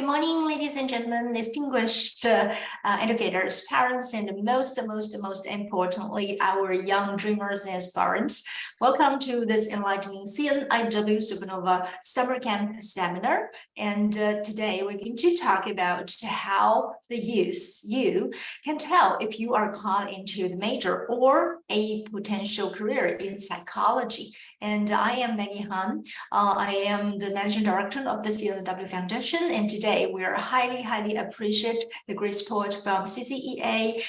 Good morning, ladies and gentlemen, distinguished educators, parents, and most importantly, our young dreamers and aspirants. Welcome to this enlightening CNIW Supernova Summer Camp Seminar. And today we're going to talk about how you can tell if you are called into the major or a potential career in psychology. And I am Maggie Han. I am the Managing Director of the CNIW Foundation. And today we are highly appreciate the great support from CCEA,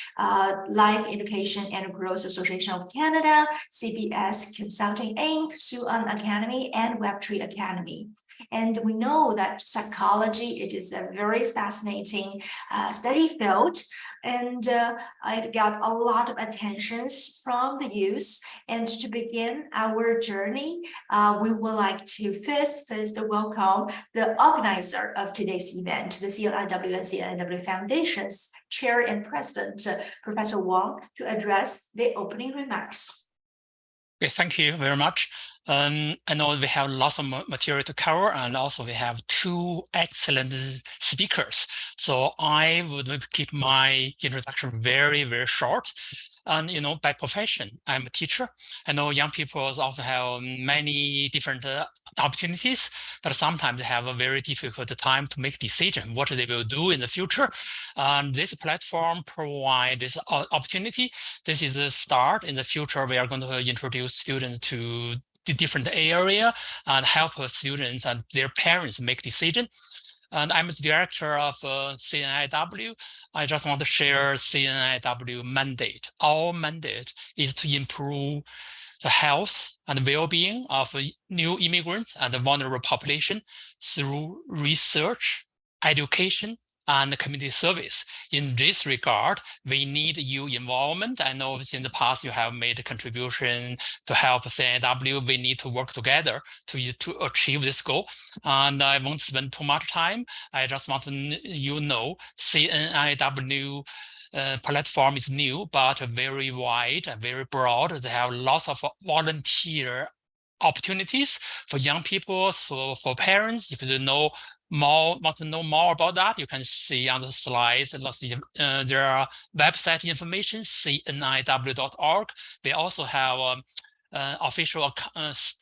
Life Education and Growth Association of Canada, CBS Consulting Inc., Suan Academy, and Webtree Academy. And we know that psychology, it is a very fascinating study field, and it got a lot of attentions from the youth. And to begin our journey, we would like to first welcome the organizer of today's event, the CNIW and CNIW Foundation's Chair and President, Professor Wang, to address the opening remarks. Okay, thank you very much. I know we have lots of material to cover, and also we have two excellent speakers. So I would keep my introduction very short. And by profession, I'm a teacher. I know young people often have many different opportunities, but sometimes they have a very difficult time to make decision what they will do in the future. And this platform provides this opportunity. This is the start. In the future, we are going to introduce students to the different area and help students and their parents make decision. And I'm the director of CNIW. I just want to share CNIW mandate. Our mandate is to improve the health and well-being of new immigrants and the vulnerable population through research, education, and community service. In this regard, we need your involvement. I know in the past you have made a contribution to help CNIW. We need to work together to achieve this goal. And I won't spend too much time. I just want to CNIW platform is new, but very wide and very broad. They have lots of volunteer opportunities for young people, for parents. If you want to know more about that, you can see on the slides. There are website information, cniw.org. We also have official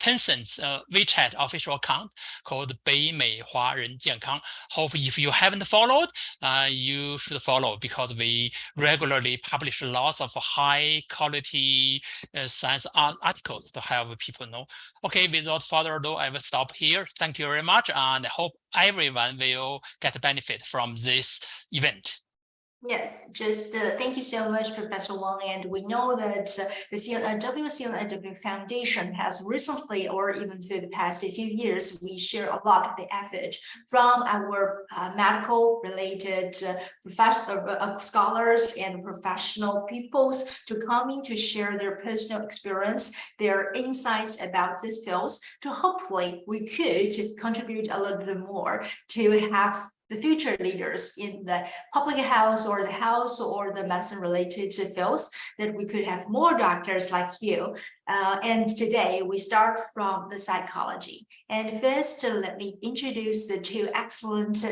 Tencent WeChat official account called 北美华人健康. Hope if you haven't followed, you should follow, because we regularly publish lots of high quality science articles to help people know. Okay, without further ado, I will stop here. Thank you very much, and I hope everyone will get benefit from this event. Yes, thank you so much, Professor Wang. And we know that the CNIW Foundation has recently, or even through the past few years, we share a lot of the effort from our medical-related scholars and professional peoples to coming to share their personal experience, their insights about these fields, to hopefully we could contribute a little bit more to have the future leaders in the public health or the health or the medicine related fields, that we could have more doctors like you. And today we start from the psychology. And first, let me introduce the two excellent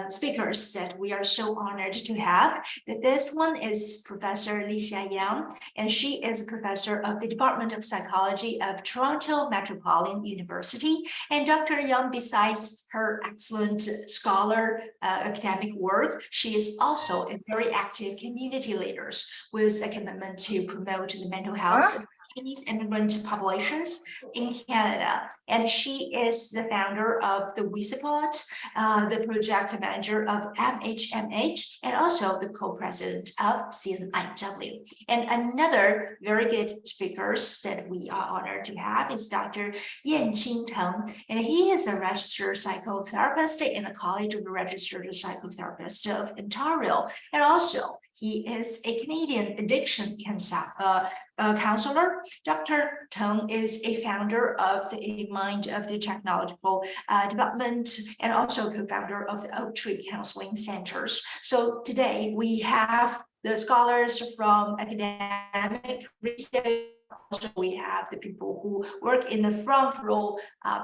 speakers that we are so honored to have. The first one is Professor Li Xiaoyang, and she is a professor of the Department of Psychology of Toronto Metropolitan University. And Dr. Yang, besides her excellent scholar academic work, she is also a very active community leader with a commitment to promote the mental health of Chinese immigrant populations in Canada. And she is the founder of the WeSupport, the project manager of MHMH, and also the co-president of CNIW. And another very good speakers that we are honored to have is Dr. Yanqing Teng, and he is a registered psychotherapist in the College of Registered Psychotherapists of Ontario, and also he is a Canadian addiction counselor. Dr. Teng is a founder of the Mind of the Technological Development, and also co-founder of the Oak Tree Counseling Centers. So today we have the scholars from academic research. Also, we have the people who work in the front row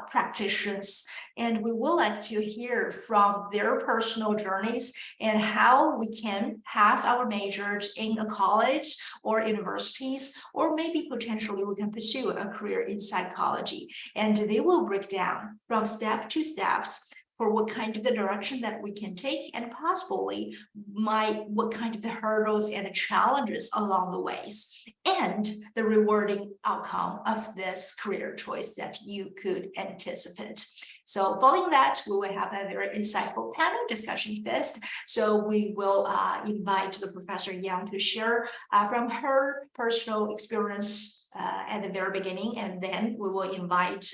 practitioners and we would like to hear from their personal journeys and how we can have our majors in a college or universities, or maybe potentially we can pursue a career in psychology. And they will break down from step to steps for what kind of the direction that we can take, and possibly what kind of the hurdles and the challenges along the ways, and the rewarding outcome of this career choice that you could anticipate. So following that, we will have a very insightful panel discussion first. So we will invite the Professor Yang to share from her personal experience at the very beginning, and then we will invite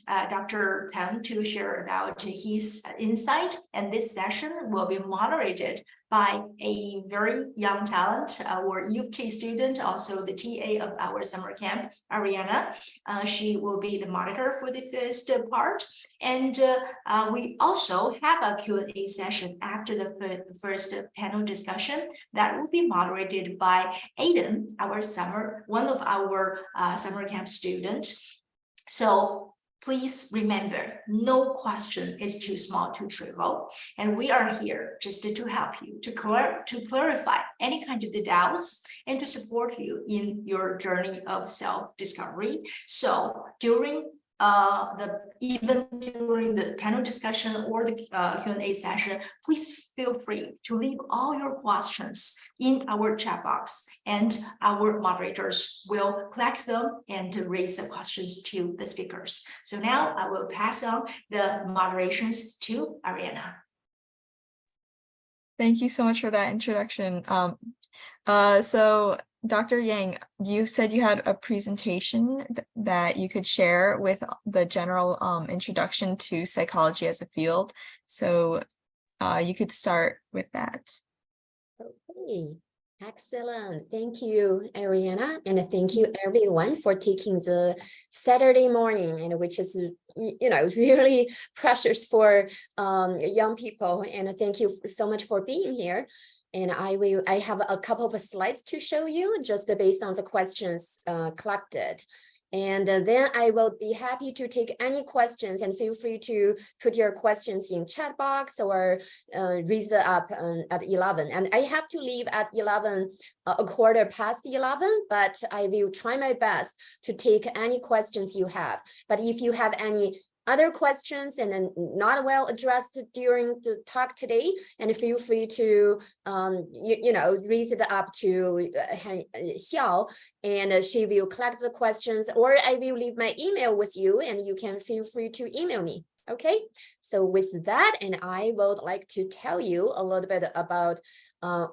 Dr. Tan to share about his insight. And this session will be moderated by a very young talent, our UT student, also the TA of our summer camp, Ariana. She will be the monitor for the first part. And we also have a Q&A session after the first panel discussion that will be moderated by Aiden, one of our summer camp students. So please remember, no question is too small, too trivial, and we are here just to help you, to clarify any kind of the doubts and to support you in your journey of self-discovery. So during even during the panel discussion or the Q&A session, please feel free to leave all your questions in our chat box, and our moderators will collect them and to raise the questions to the speakers. So now I will pass on the moderations to Ariana. Thank you so much for that introduction. So Dr. Yang, you said you had a presentation that you could share with the general introduction to psychology as a field. So you could start with that. Okay, excellent. Thank you, Ariana, and thank you everyone for taking the Saturday morning, and which is really precious for young people. And thank you so much for being here. And I have a couple of slides to show you just based on the questions collected. And then I will be happy to take any questions, and feel free to put your questions in chat box or raise it up at 11. And I have to leave at 11, a quarter past 11, but I will try my best to take any questions you have. But if you have any other questions and then not well addressed during the talk today, and feel free to raise it up to Xiao, and she will collect the questions, or I will leave my email with you and you can feel free to email me. Okay, so with that, and I would like to tell you a little bit about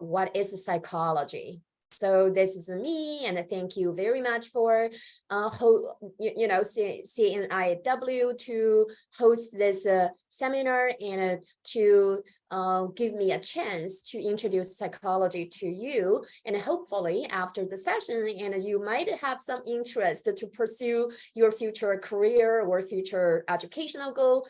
what is psychology. So this is me, and thank you very much for CNIW to host this seminar and to give me a chance to introduce psychology to you. And hopefully after the session, and you might have some interest to pursue your future career or future educational goal,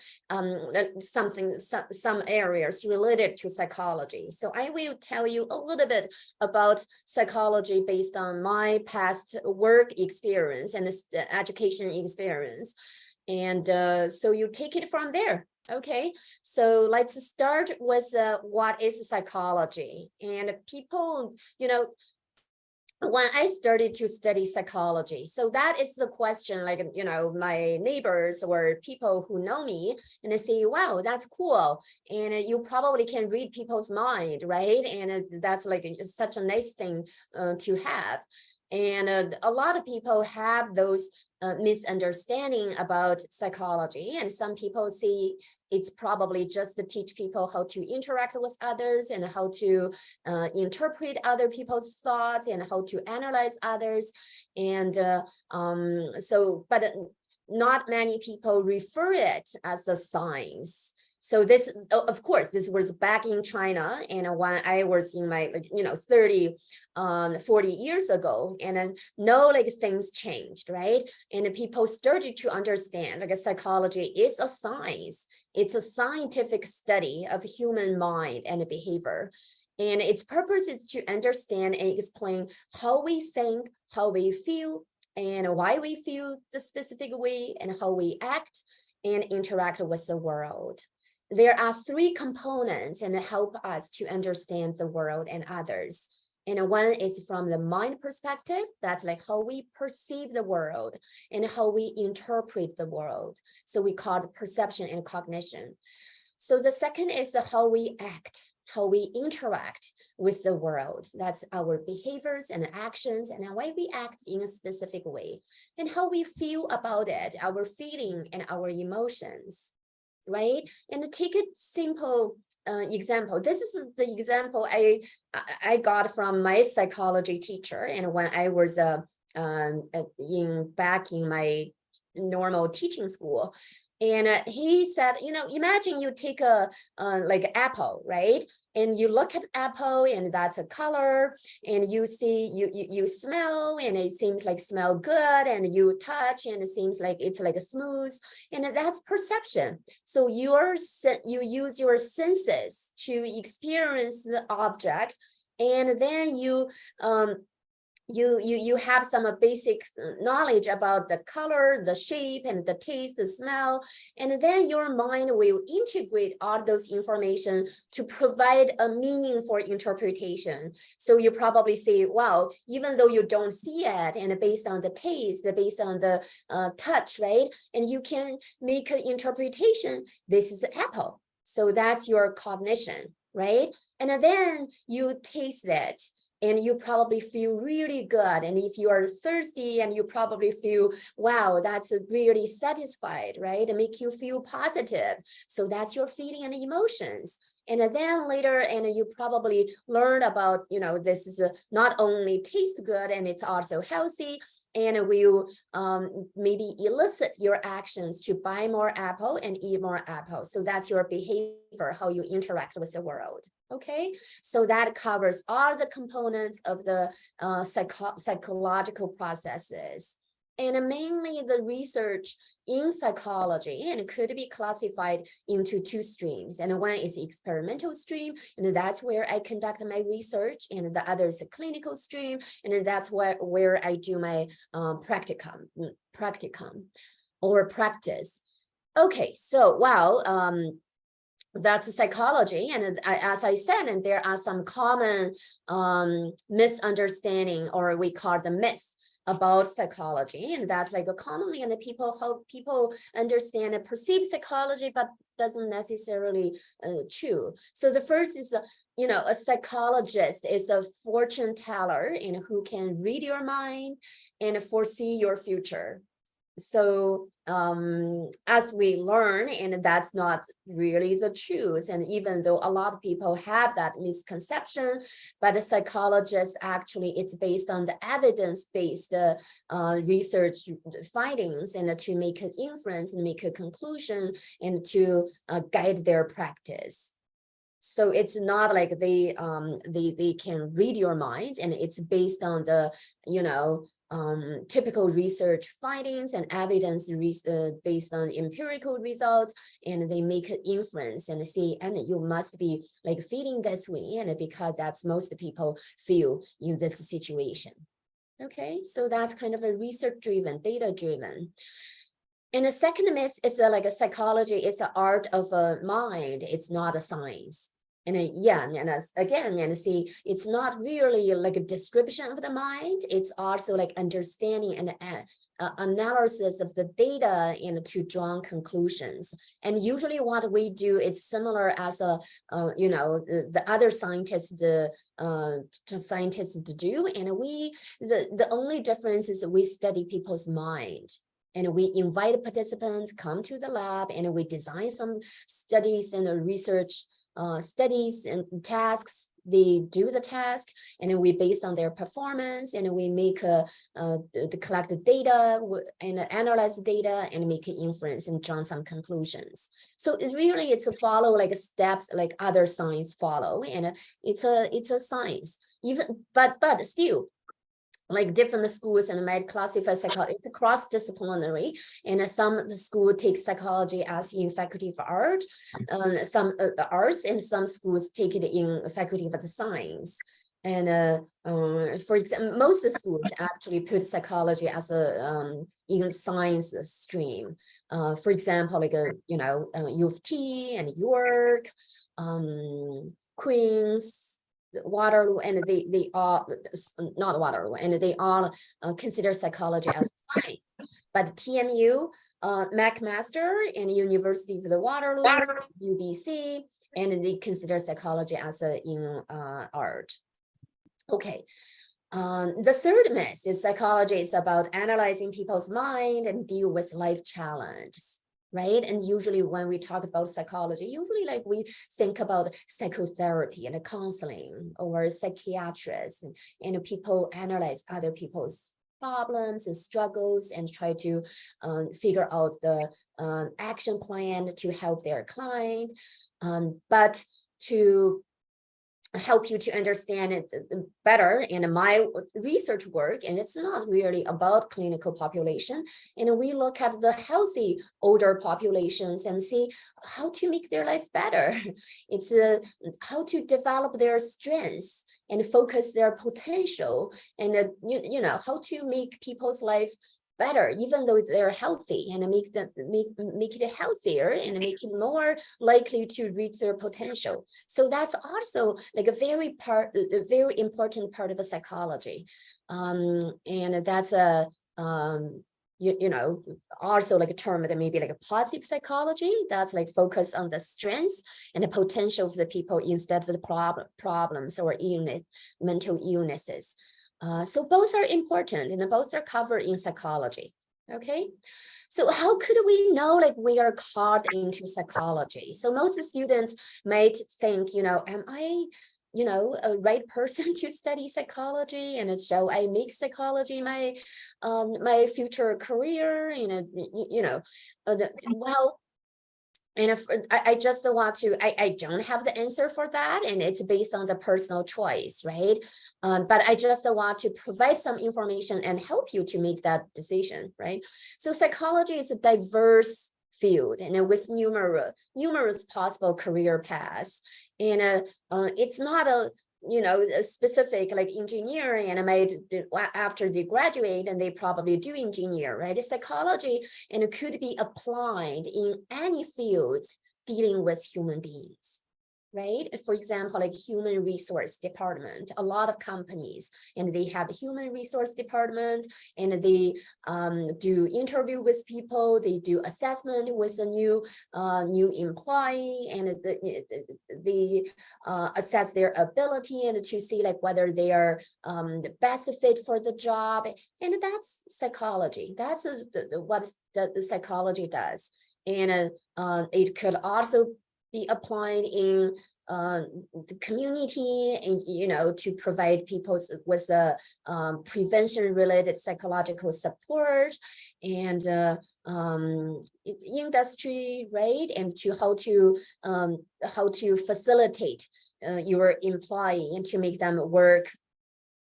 some areas related to psychology. So I will tell you a little bit about psychology based on my past work experience and education experience. And so you take it from there. Okay, so let's start with what is psychology. And people, when I started to study psychology, so that is the question, like, my neighbors or people who know me, and they say, wow, that's cool. And you probably can read people's mind, right? And that's like such a nice thing to have. And a lot of people have those misunderstanding about psychology, and some people say it's probably just to teach people how to interact with others and how to interpret other people's thoughts and how to analyze others. And but not many people refer it as a science. So this, of course, this was back in China, and when I was in my 40 years ago, and then things changed, right? And people started to understand psychology is a science. It's a scientific study of human mind and behavior. And its purpose is to understand and explain how we think, how we feel, and why we feel the specific way, and how we act. and interact with the world. There are three components and help us to understand the world and others. And one is from the mind perspective, that's like how we perceive the world and how we interpret the world. So we call it perception and cognition. So the second is how we act, how we interact with the world. That's our behaviors and actions and why we act in a specific way and how we feel about it, our feeling and our emotions, right? And take a simple example. This is the example I got from my psychology teacher, and when I was back in my normal teaching school, and he said, imagine you take a like apple, right? And you look at apple, and that's a color, and you see, you smell, and it seems like smell good, and you touch, and it seems like it's like a smooth, and that's perception. So you use your senses to experience the object, and then you have some basic knowledge about the color, the shape, and the taste, the smell, and then your mind will integrate all those information to provide a meaning for interpretation. So you probably say, wow, even though you don't see it, and based on the taste, based on the touch, right? And you can make an interpretation, this is an apple. So that's your cognition, right? And then you taste it, and you probably feel really good. And if you are thirsty, and you probably feel, wow, that's really satisfied, right? And make you feel positive. So that's your feeling and emotions. And then later, and you probably learn about, this is not only taste good, and it's also healthy, and will maybe elicit your actions to buy more apple and eat more apple. So that's your behavior, how you interact with the world. Okay, so that covers all the components of the psychological processes. And mainly the research in psychology, and it could be classified into two streams. And one is the experimental stream, and that's where I conduct my research, and the other is a clinical stream, and that's where I do my practicum or practice. Okay, so wow, that's psychology, and as I said, and there are some common misunderstanding, or we call the myths about psychology, and that's like a commonly, and how people understand and perceive psychology, but doesn't necessarily true. So the first is, a psychologist is a fortune teller, and who can read your mind and foresee your future. So as we learn, and that's not really the truth, and even though a lot of people have that misconception, but the psychologist actually, it's based on the evidence-based research findings, and to make an inference and make a conclusion, and to guide their practice. So it's not like they can read your mind, and it's based on the typical research findings and evidence based on empirical results, and they make an inference and say, and you must be like feeling this way, and because that's most people feel in this situation. Okay, so that's kind of a research driven, data driven. And the second myth is like a psychology is the art of a mind, it's not a science. And again, and see, it's not really like a description of the mind. It's also like understanding and analysis of the data, and to draw conclusions. And usually what we do is similar as the other scientists, scientists do. And the only difference is we study people's mind. And we invite participants come to the lab, and we design some studies and research studies and tasks. They do the task, and we based on their performance, and we make collect the data and analyze the data, and make an inference and draw some conclusions. So it's a follow like steps like other science follow, and it's a science but still. Like different schools and might classify psychology, it's cross-disciplinary, and some school take psychology as in faculty of art, some arts, and some schools take it in faculty of the science. And for example, most of the schools actually put psychology as a in science stream. For example, like U of T and York, Queens, Waterloo, and they all not Waterloo, and they all consider psychology as science. But TMU, McMaster, and University of the Waterloo, UBC, and they consider psychology as in art. Okay. The third myth is psychology is about analyzing people's mind and deal with life challenges, right? And usually when we talk about psychology, usually like we think about psychotherapy and counseling or psychiatrists, and people analyze other people's problems and struggles and try to figure out the action plan to help their client. But to help you to understand it better in my research work, and it's not really about clinical population, and we look at the healthy older populations and see how to make their life better. It's how to develop their strengths and focus their potential, and how to make people's life better, even though they're healthy, and make it healthier and make it more likely to reach their potential. So that's also like a very important part of a psychology, and that's a also like a term that maybe like a positive psychology that's like focus on the strengths and the potential of the people instead of the problems or mental illnesses. So both are important and both are covered in psychology. Okay, so how could we know like we are called into psychology? So most students might think, am I a right person to study psychology, and so I make psychology my my future career, well. And if I just want to, I don't have the answer for that, and it's based on the personal choice, right? But I just want to provide some information and help you to make that decision, right? So psychology is a diverse field, and with numerous possible career paths, and it's not a specific like engineering, and after they graduate and they probably do engineer, right? Psychology, and it could be applied in any fields dealing with human beings, right? For example, like human resource department, a lot of companies, and they have a human resource department, and they do interview with people, they do assessment with a new employee, and they assess their ability and to see like whether they are the best fit for the job, and that's psychology. That's what the psychology does, and it could also be applied in the community, and to provide people with prevention related psychological support, and industry, right? And to how to facilitate your employee and to make them work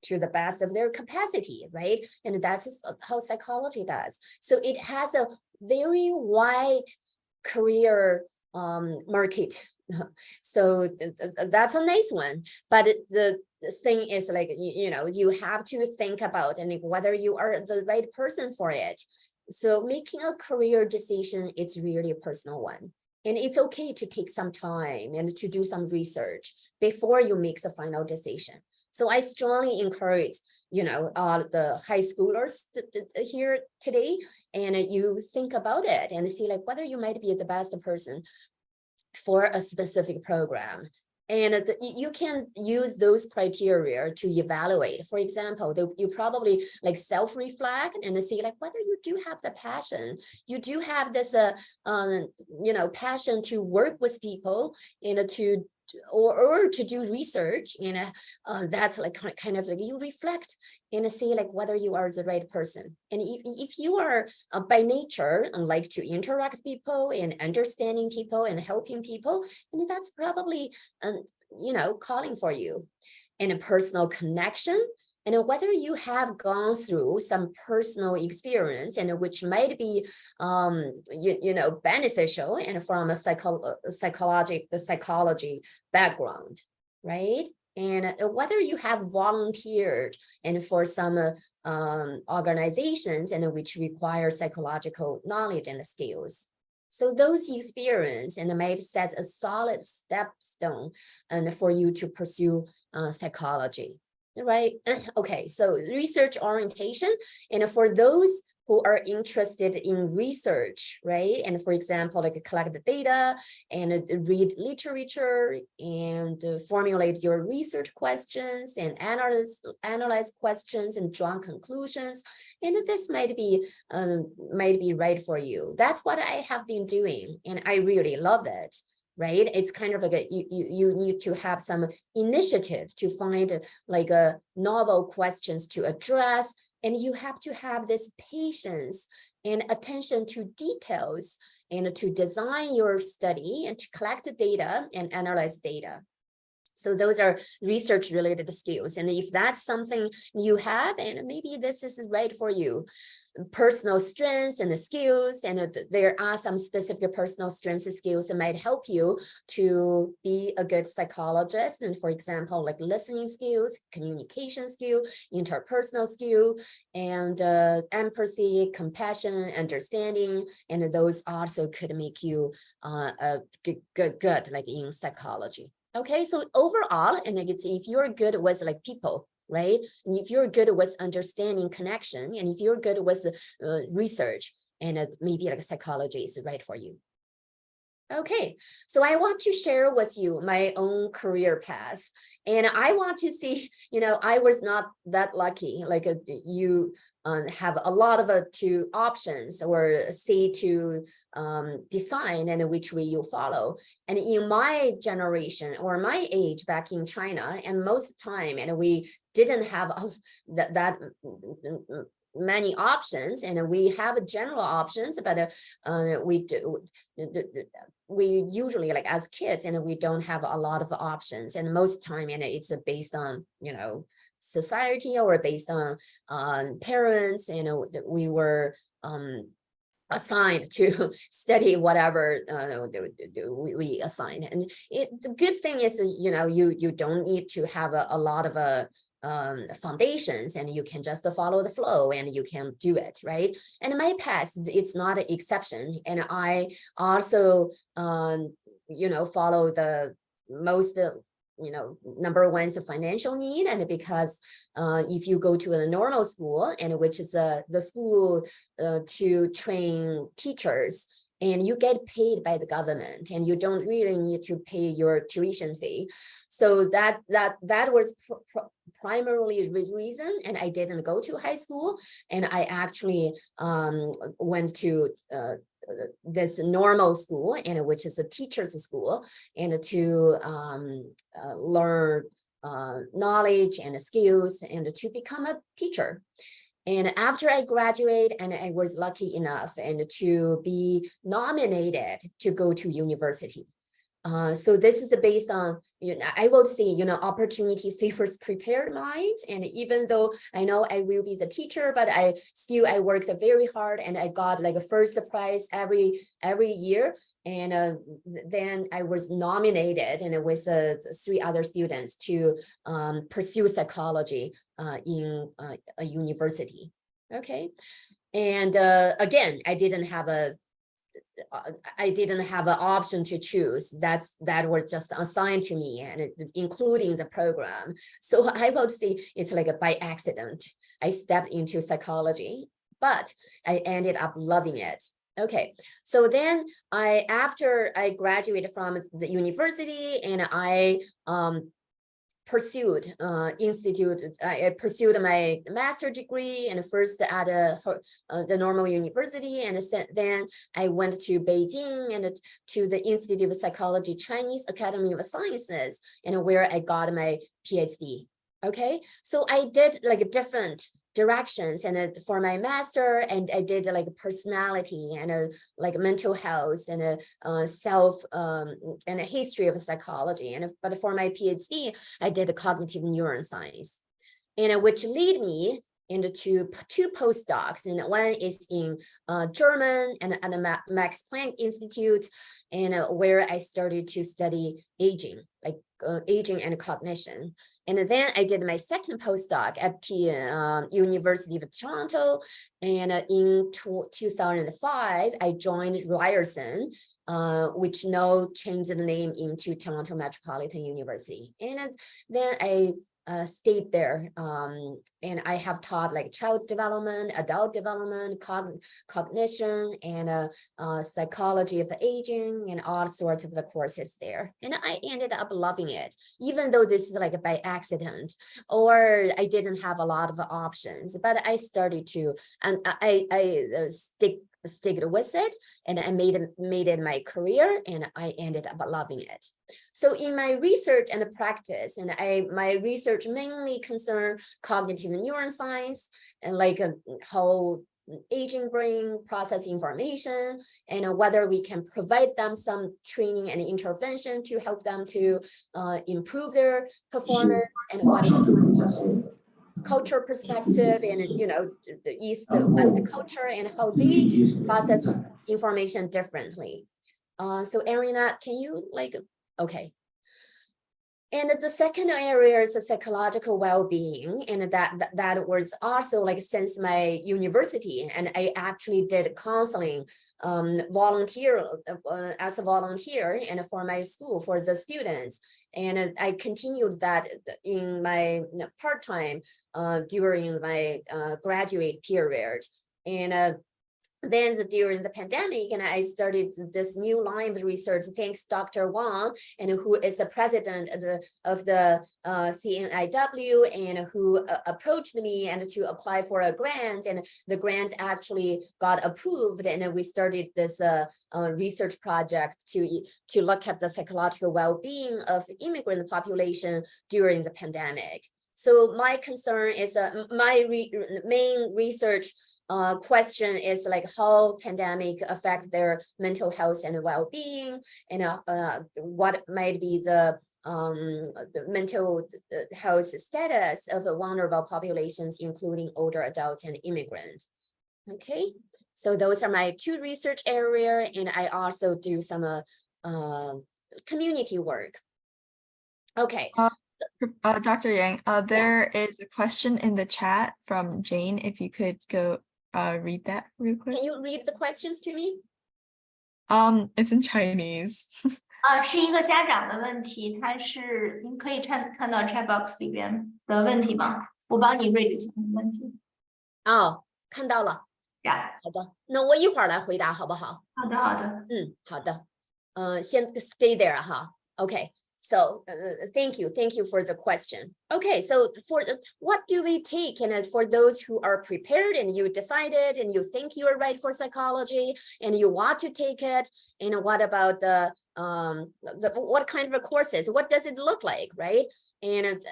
to the best of their capacity, right? And that's how psychology does. So it has a very wide career market. So that's a nice one, but the thing is like, you have to think about and whether you are the right person for it. So making a career decision, it's really a personal one, and it's okay to take some time and to do some research before you make the final decision. So I strongly encourage, the high schoolers here today, and you think about it and see like whether you might be the best person for a specific program. And you can use those criteria to evaluate. For example, you probably like self-reflect and see like whether you do have the passion. You do have this, passion to work with people, or to do research, that's like kind of like you reflect and see like whether you are the right person. And if you are by nature like to interact with people and understanding people and helping people, and that's probably calling for you. And a personal connection, and whether you have gone through some personal experience and which might be beneficial and from a psychology background, right? And whether you have volunteered and for some organizations and which require psychological knowledge and skills. So those experience and might set a solid stepstone and for you to pursue psychology, right? Okay, so research orientation, and for those who are interested in research, right? And for example, like collect the data and read literature and formulate your research questions and analyze questions and draw conclusions. And this might be right for you. That's what I have been doing, and I really love it. Right? It's kind of like you need to have some initiative to find like a novel questions to address, and you have to have this patience and attention to details and to design your study and to collect the data and analyze data. So those are research related skills. And if that's something you have, and maybe this is right for you, personal strengths and the skills, and there are some specific personal strengths and skills that might help you to be a good psychologist. And for example, like listening skills, communication skill, interpersonal skill, and empathy, compassion, understanding, and those also could make you good like in psychology. Okay, so overall, and if you're good with like people, right? And if you're good with understanding connection, and if you're good with research, and maybe like psychology is right for you. Okay, so I want to share with you my own career path, and I want to see, I was not that lucky, like you have a lot of two options or say to decide and which way you follow. And in my generation or my age back in China, and most of the time, and we didn't have that many options, and we have general options, but we usually, like as kids, and we don't have a lot of options, and most time, and it's based on society or based on parents, and we were assigned to study whatever we assign. And the good thing is, you don't need to have a lot of foundations, and you can just follow the flow and you can do it, right? And my path, it's not an exception. And I also follow the most number one is a financial need, and because if you go to a normal school, and which is the school to train teachers, and you get paid by the government, and you don't really need to pay your tuition fee. So that was primarily the reason, and I didn't go to high school, and I actually went to this normal school, and which is a teacher's school, and to learn knowledge and skills, and to become a teacher. And after I graduated, and I was lucky enough and to be nominated to go to university. So this is based on, I will say, opportunity favors prepared minds. And even though I know I will be the teacher, but I worked very hard, and I got like a first prize every year. And then I was nominated, and with 3 other students to pursue psychology in a university. Okay. And again, I didn't have an option to choose. That was just assigned to me, and including the program. So I would say it's like by accident I stepped into psychology, but I ended up loving it. Okay, so then after I graduated from the university, and I pursued I pursued my master's degree, and first at the normal university, and then I went to Beijing and to the Institute of Psychology Chinese Academy of Sciences, and where I got my PhD. Okay, so I did like different directions, and for my master, and I did like personality and like mental health and self and a history of psychology, but for my PhD I did cognitive neuroscience, and which lead me and two postdocs, and one is in German and at the Max Planck Institute, and where I started to study aging, like aging and cognition. And then I did my second postdoc at the University of Toronto, and in 2005 I joined Ryerson, which now changed the name into Toronto Metropolitan University. And then I stayed there, and I have taught like child development, adult development, cognition, and psychology of aging, and all sorts of the courses there. And I ended up loving it, even though this is like by accident, or I didn't have a lot of options, but I started to, and I stick with it, and I made it my career, and I ended up loving it. So in my research and practice, and my research mainly concern cognitive neuroscience, and like how aging brain process information, and whether we can provide them some training and intervention to help them to improve their performance, and what culture perspective, and the East West culture, and how they process information differently. So Ariana, can you okay. And the second area is the psychological well-being, and that was also like since my university, and I actually did counseling volunteer as a volunteer, and for my school for the students, and I continued that in my part-time during my graduate period. And then during the pandemic, and I started this new line of research, thanks Dr. Wang, and who is the president of the CNIW, and who approached me and to apply for a grant, and the grant actually got approved, and we started this research project to look at the psychological well-being of immigrant population during the pandemic. So my concern is my main research question is like how pandemic affect their mental health and well-being, and what might be the mental health status of vulnerable populations, including older adults and immigrants. Okay, so those are my two research areas, and I also do some community work. Okay. Dr. Yang, there is a question in the chat from Jane. If you could go read that real quick. Can you read the questions to me? It's in Chinese. 是一个家长的问题，他是您可以看到 chat box 里边的问题吗？我帮你 read 一下问题。哦，看到了。好的，那我一会儿来回答好不好？好的，好的。好的。先 stay there 哈。Okay. So thank you for the question. Okay, so for what do we take, and for those who are prepared and you decided and you think you are right for psychology and you want to take it, and what about the what kind of courses? What does it look like, right? And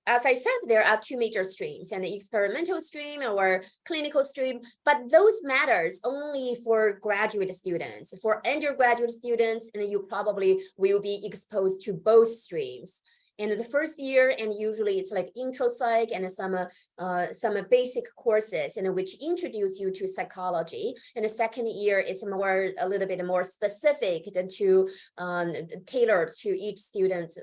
as I said, there are two major streams, and the experimental stream or clinical stream, but those matters only for graduate students. For undergraduate students, and you probably will be exposed to both streams. In the first year, and usually it's like intro psych and some basic courses, in which introduce you to psychology. In the second year, it's a little bit more specific than to tailored to each student's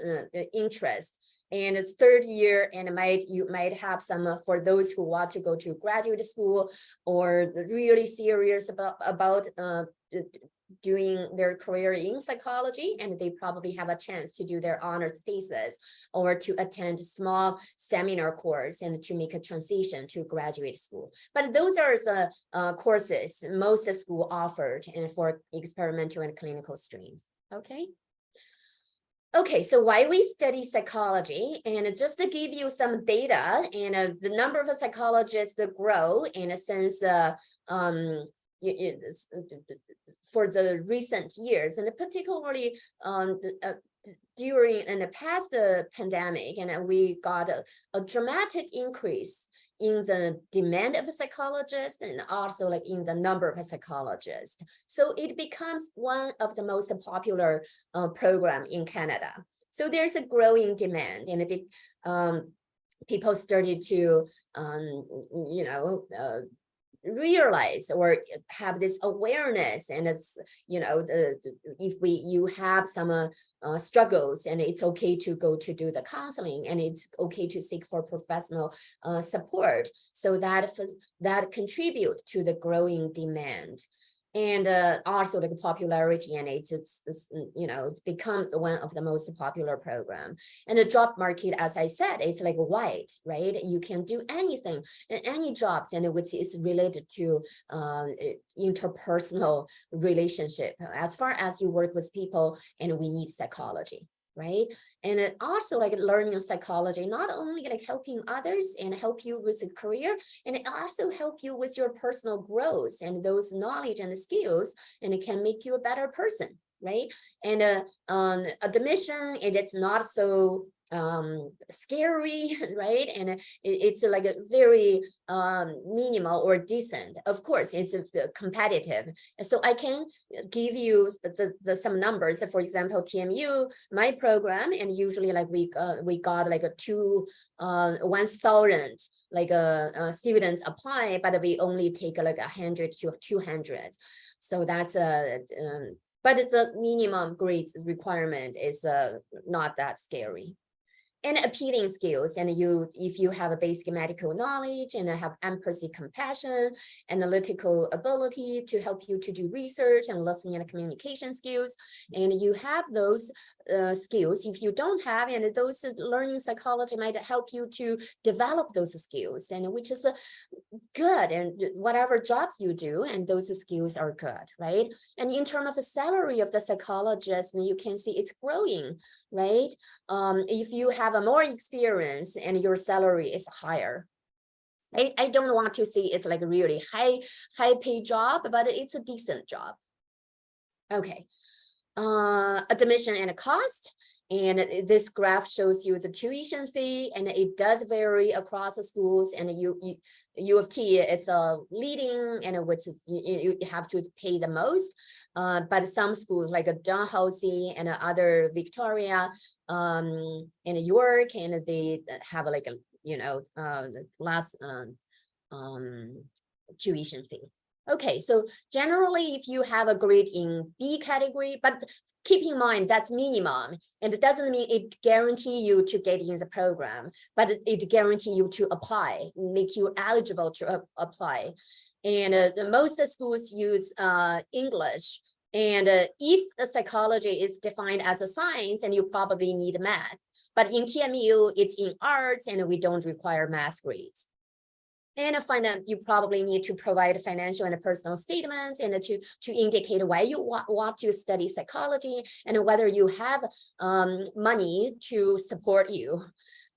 interest. And the third year, and you might have some for those who want to go to graduate school or really serious about doing their career in psychology, and they probably have a chance to do their honors thesis or to attend small seminar course and to make a transition to graduate school. But those are the courses most school offered, and for experimental and clinical streams. Okay, so why we study psychology, and just to give you some data, and the number of psychologists that grow in a sense for the recent years, and particularly during in the past pandemic, and we got a dramatic increase in the demand of a psychologist, and also like in the number of psychologists. So it becomes one of the most popular program in Canada. So there's a growing demand, and people started to, realize or have this awareness, and it's, if you have some struggles, and it's okay to go to do the counseling, and it's okay to seek for professional support, so that contribute to the growing demand. And also like popularity, and it's become one of the most popular program. And the job market, as I said, it's like wide, right? You can do anything, any jobs, and which is related to interpersonal relationship. As far as you work with people, and we need psychology. Right. And it also like learning psychology, not only like helping others and help you with a career, and it also help you with your personal growth and those knowledge and the skills, and it can make you a better person. Right. And admission, and it's not so scary, right? And it's like a very minimal or decent. Of course, it's competitive. So I can give you some numbers. For example, TMU, my program, and usually like we got like 1,000 like students apply, but we only take like 100 to 200. So that's but the minimum grades requirement is not that scary. And appealing skills, and if you have a basic medical knowledge and have empathy, compassion, analytical ability to help you to do research and listening and communication skills, and you have those skills. If you don't have, and those learning psychology might help you to develop those skills, and which is good, and whatever jobs you do, and those skills are good, right? And in terms of the salary of the psychologist, you can see it's growing, right? If you have a more experience and your salary is higher. I don't want to say it's like a really high paid job, but it's a decent job. Okay. Admission and cost. And this graph shows you the tuition fee, and it does vary across the schools. And U of T, it's a leading, and which is you have to pay the most. But some schools like Dalhousie and other Victoria, and York, and they have like a less tuition fee. Okay, so generally, if you have a grade in B category, but keep in mind that's minimum, and it doesn't mean it guarantee you to get in the program, but it guarantee you to apply, make you eligible to apply. And most schools use English, and if the psychology is defined as a science, and you probably need math, but in TMU it's in arts, and we don't require math grades. And finally, you probably need to provide financial and personal statements, and to indicate why you want to study psychology, and whether you have money to support you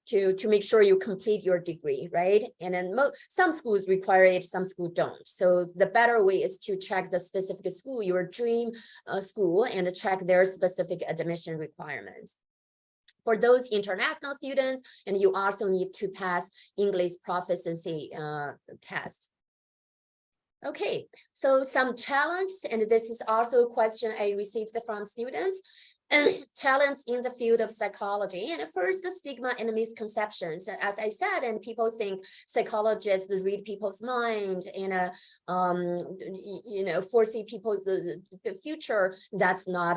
to make sure you complete your degree, right? And then some schools require it, some schools don't. So the better way is to check the specific school, your dream school, and check their specific admission requirements. For those international students, and you also need to pass English proficiency test. Okay, so some challenges, and this is also a question I received from students. And talents in the field of psychology. And first, the stigma and misconceptions. As I said, and people think psychologists read people's mind and foresee people's future. That's not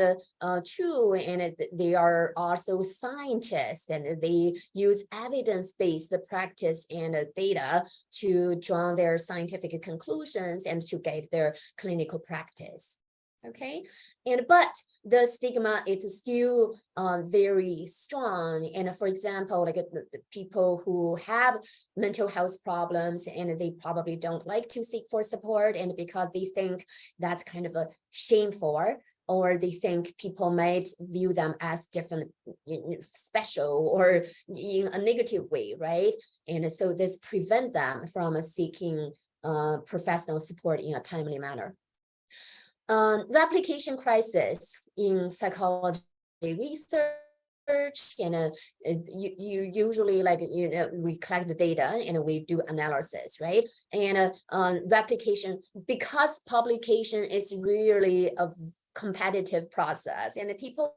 true. And they are also scientists, and they use evidence-based practice and data to draw their scientific conclusions and to guide their clinical practice. Okay, but the stigma is still very strong. And for example, like the people who have mental health problems, and they probably don't like to seek for support, and because they think that's kind of a shameful, or they think people might view them as different, special, or in a negative way, right? And so this prevents them from seeking professional support in a timely manner. Replication crisis in psychology research, and you usually we collect the data and we do analysis, right? And replication, because publication is really a competitive process, and the people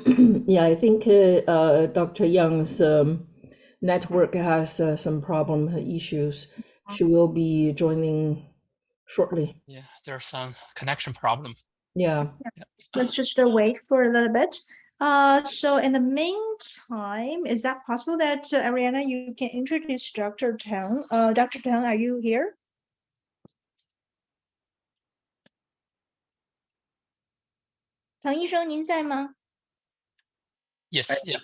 Yeah, I think Dr. Young's network has some problem issues. She will be joining shortly. Yeah, there's some connection problem. Yeah. Let's just wait for a little bit. So in the meantime, is that possible that Ariana, you can introduce Dr. Tang? Dr. Tang, are you here? Tang 医生，您在吗？ Yes, yeah.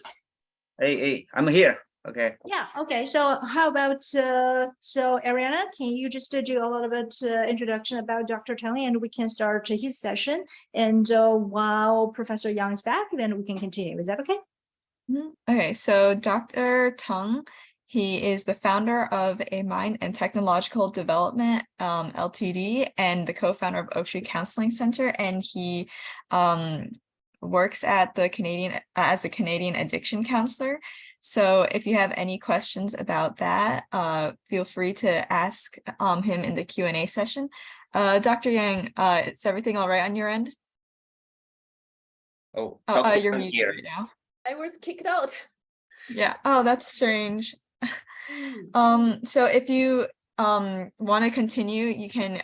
Hey, I'm here. Okay. Yeah, okay. So how about, so Ariana, can you just do a little bit introduction about Dr. Tang, and we can start his session. And while Professor Yang is back, then we can continue. Is that okay? Okay, so Dr. Tang, he is the founder of A Mind and Technological Development Ltd. And the co-founder of Oak Tree Counseling Center. And he works at the as a Canadian addiction counselor. So if you have any questions about that, feel free to ask him in the Q&A session. Dr. Yang, is everything all right on your end? Oh, You're I'm muted here. right now. I was kicked out. Yeah. Oh, that's strange. So if you want to continue, you can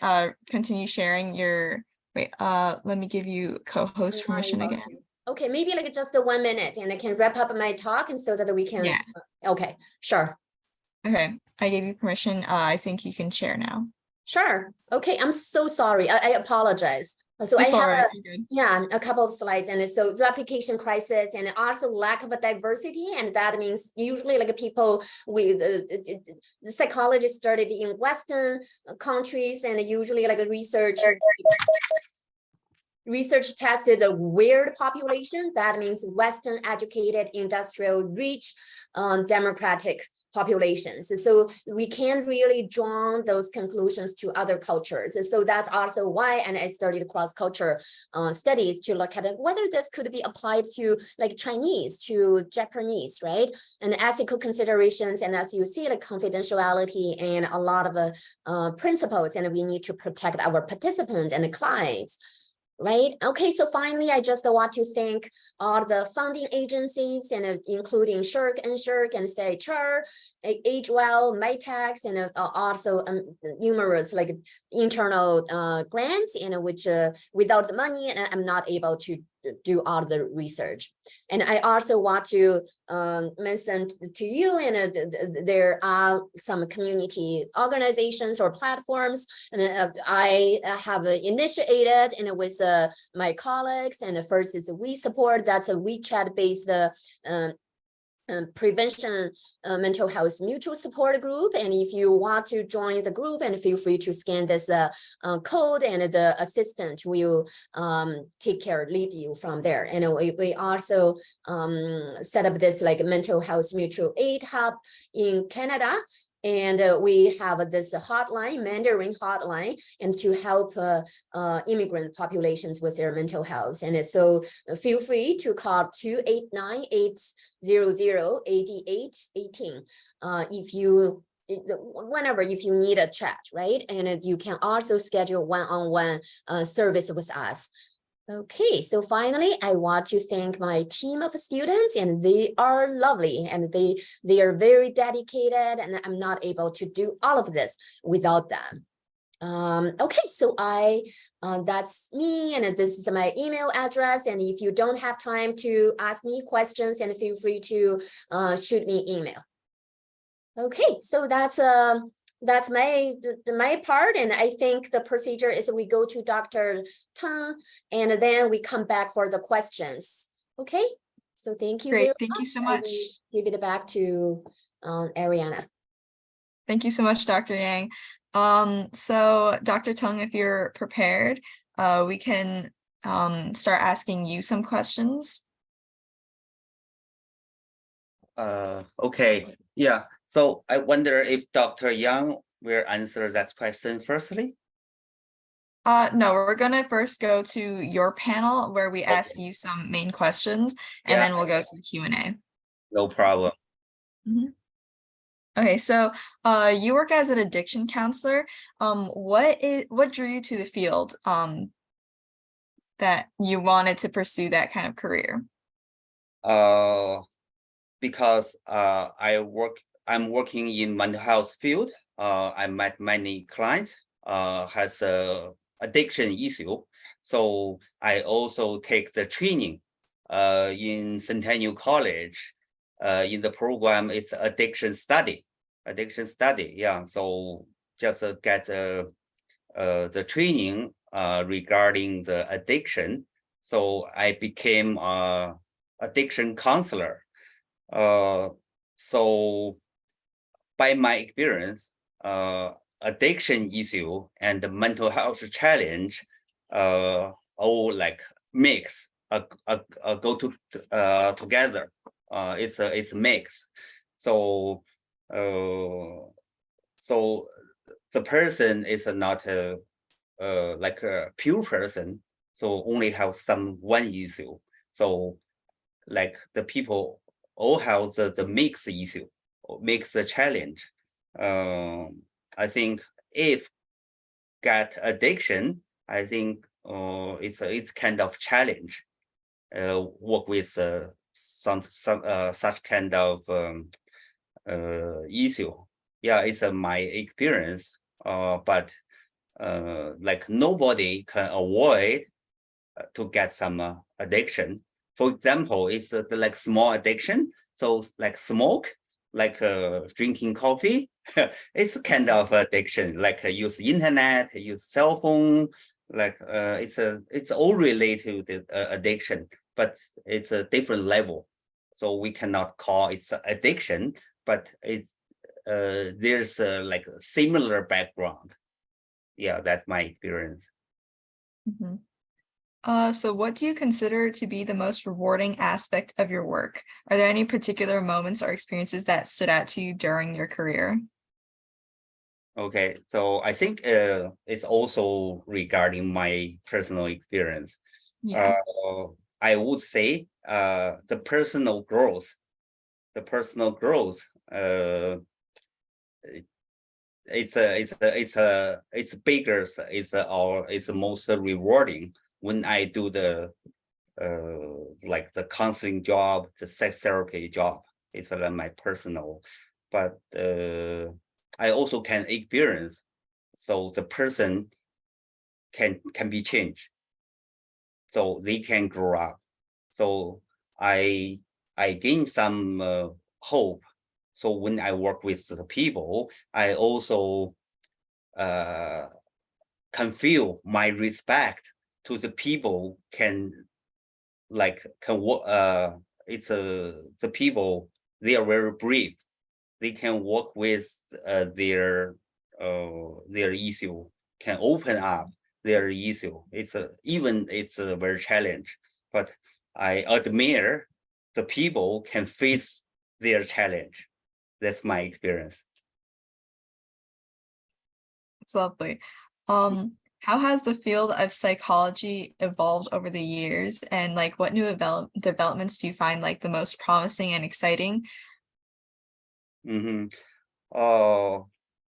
continue sharing your. Wait. Let me give you co-host permission again. Okay, maybe like just 1 minute, and I can wrap up my talk, and so that we can. Yeah. Okay, sure. Okay, I gave you permission. I think you can share now. Sure. Okay, I'm so sorry. I apologize. So It's I all have right. You're good. a couple of slides, and so replication crisis, and also lack of a diversity, and that means usually like people with the psychologists started in Western countries, and usually like a research tested a weird population. That means Western educated, industrial, rich, democratic populations. So we can't really draw those conclusions to other cultures. So that's also why, and I studied cross-culture studies to look at whether this could be applied to like Chinese, to Japanese, right? And ethical considerations, and as you see, like confidentiality and a lot of principles, and we need to protect our participants and the clients. Right. Okay. So finally, I just want to thank all the funding agencies, and including SHRC and CHR, AgeWell, MyTax, and also numerous like internal grants, which without the money, and I'm not able to do all the research. And I also want to mention to you, and there are some community organizations or platforms, and I have initiated, and with my colleagues, and the first is We Support, that's a WeChat-based prevention mental health mutual support group. And if you want to join the group, and feel free to scan this code, and the assistant will lead you from there. And we also set up this like mental health mutual aid hub in Canada. And we have this hotline, Mandarin hotline, and to help immigrant populations with their mental health. And so feel free to call 289-800-8818 if you need a chat, right? And you can also schedule one-on-one service with us. Okay, so finally, I want to thank my team of students, and they are lovely, and they are very dedicated, and I'm not able to do all of this without them. Okay, so that's me, and this is my email address, and if you don't have time to ask me questions, and feel free to shoot me email. Okay, so that's my part, and I think the procedure is we go to Dr. Tang, and then we come back for the questions. Okay, so thank you. Great, thank you so much. Give it back to Ariana. Thank you so much, Dr. Yang. So Dr. Tang, if you're prepared, we can start asking you some questions. Okay, yeah. So I wonder if Dr. Yang will answer that question firstly. No, we're gonna first go to your panel where we ask you some main questions, and then we'll go to the Q&A. No problem. Okay, so you work as an addiction counselor. What drew you to the field that you wanted to pursue that kind of career? because I'm working in mental health field. I met many clients has a addiction issue. So I also take the training in Cniw College. In the program, it's addiction study. Yeah. So just get the training regarding the addiction. So I became a addiction counselor. So by my experience, addiction issue and the mental health challenge all like mix go to together. It's a mix. So so the person is not like a pure person, so only have one issue. So like the people all have the mixed issue, mixed challenge. I think if get addiction, I think it's kind of challenge. Work with some such kind of issue. Yeah, it's my experience. But like nobody can avoid to get some addiction. For example, it's like small addiction. So like smoke, like drinking coffee, it's kind of addiction. Like use internet, use cell phone. Like it's all related to addiction, but it's a different level. So we cannot call it addiction, but it's there's like a similar background. Yeah, that's my experience. Mhm. So what do you consider to be the most rewarding aspect of your work? Are there any particular moments or experiences that stood out to you during your career? Okay, so I think it's also regarding my personal experience. Yeah. I would say the personal growth. It's bigger. It's the most rewarding when I do the like the counseling job, the sex therapy job. It's my personal, but I also can experience. So the person can be changed. So they can grow up. So I gain some hope. So when I work with the people, I also can feel my respect to the people it's the people, they are very brave. They can work with their issue, can open up their issue. It's a very challenge, but I admire the people can face their challenge. That's my experience. It's lovely. How has the field of psychology evolved over the years, and like what new developments do you find like the most promising and exciting?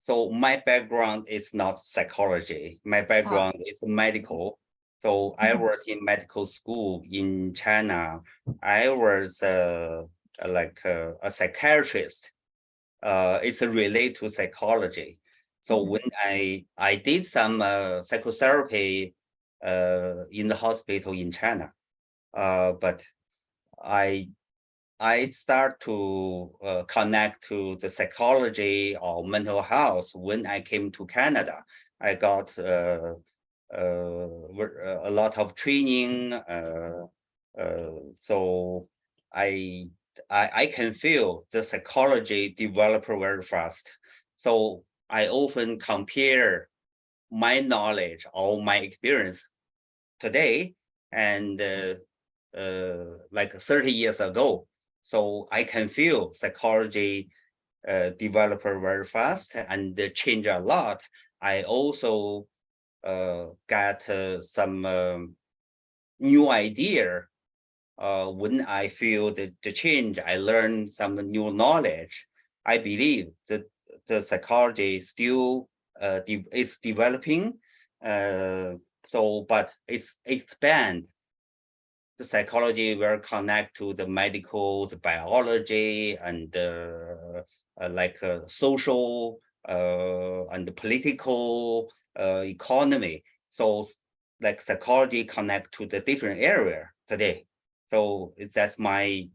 So my background is not psychology. My background is medical. So I was in medical school in China. I was like a psychiatrist. It's related to psychology. So when I did some psychotherapy in the hospital in China, but I start to connect to the psychology or mental health when I came to Canada. I got a lot of training. So I can feel the psychology develop very fast. So I often compare my knowledge or my experience today and like 30 years ago. So I can feel psychology develop very fast and change a lot. I also got some new idea. When I feel the change, I learn some new knowledge. I believe that the psychology still is developing. So, but it's expand the psychology will connect to the medical, the biology, and like social and the political economy. So like psychology connect to the different area today. So that's my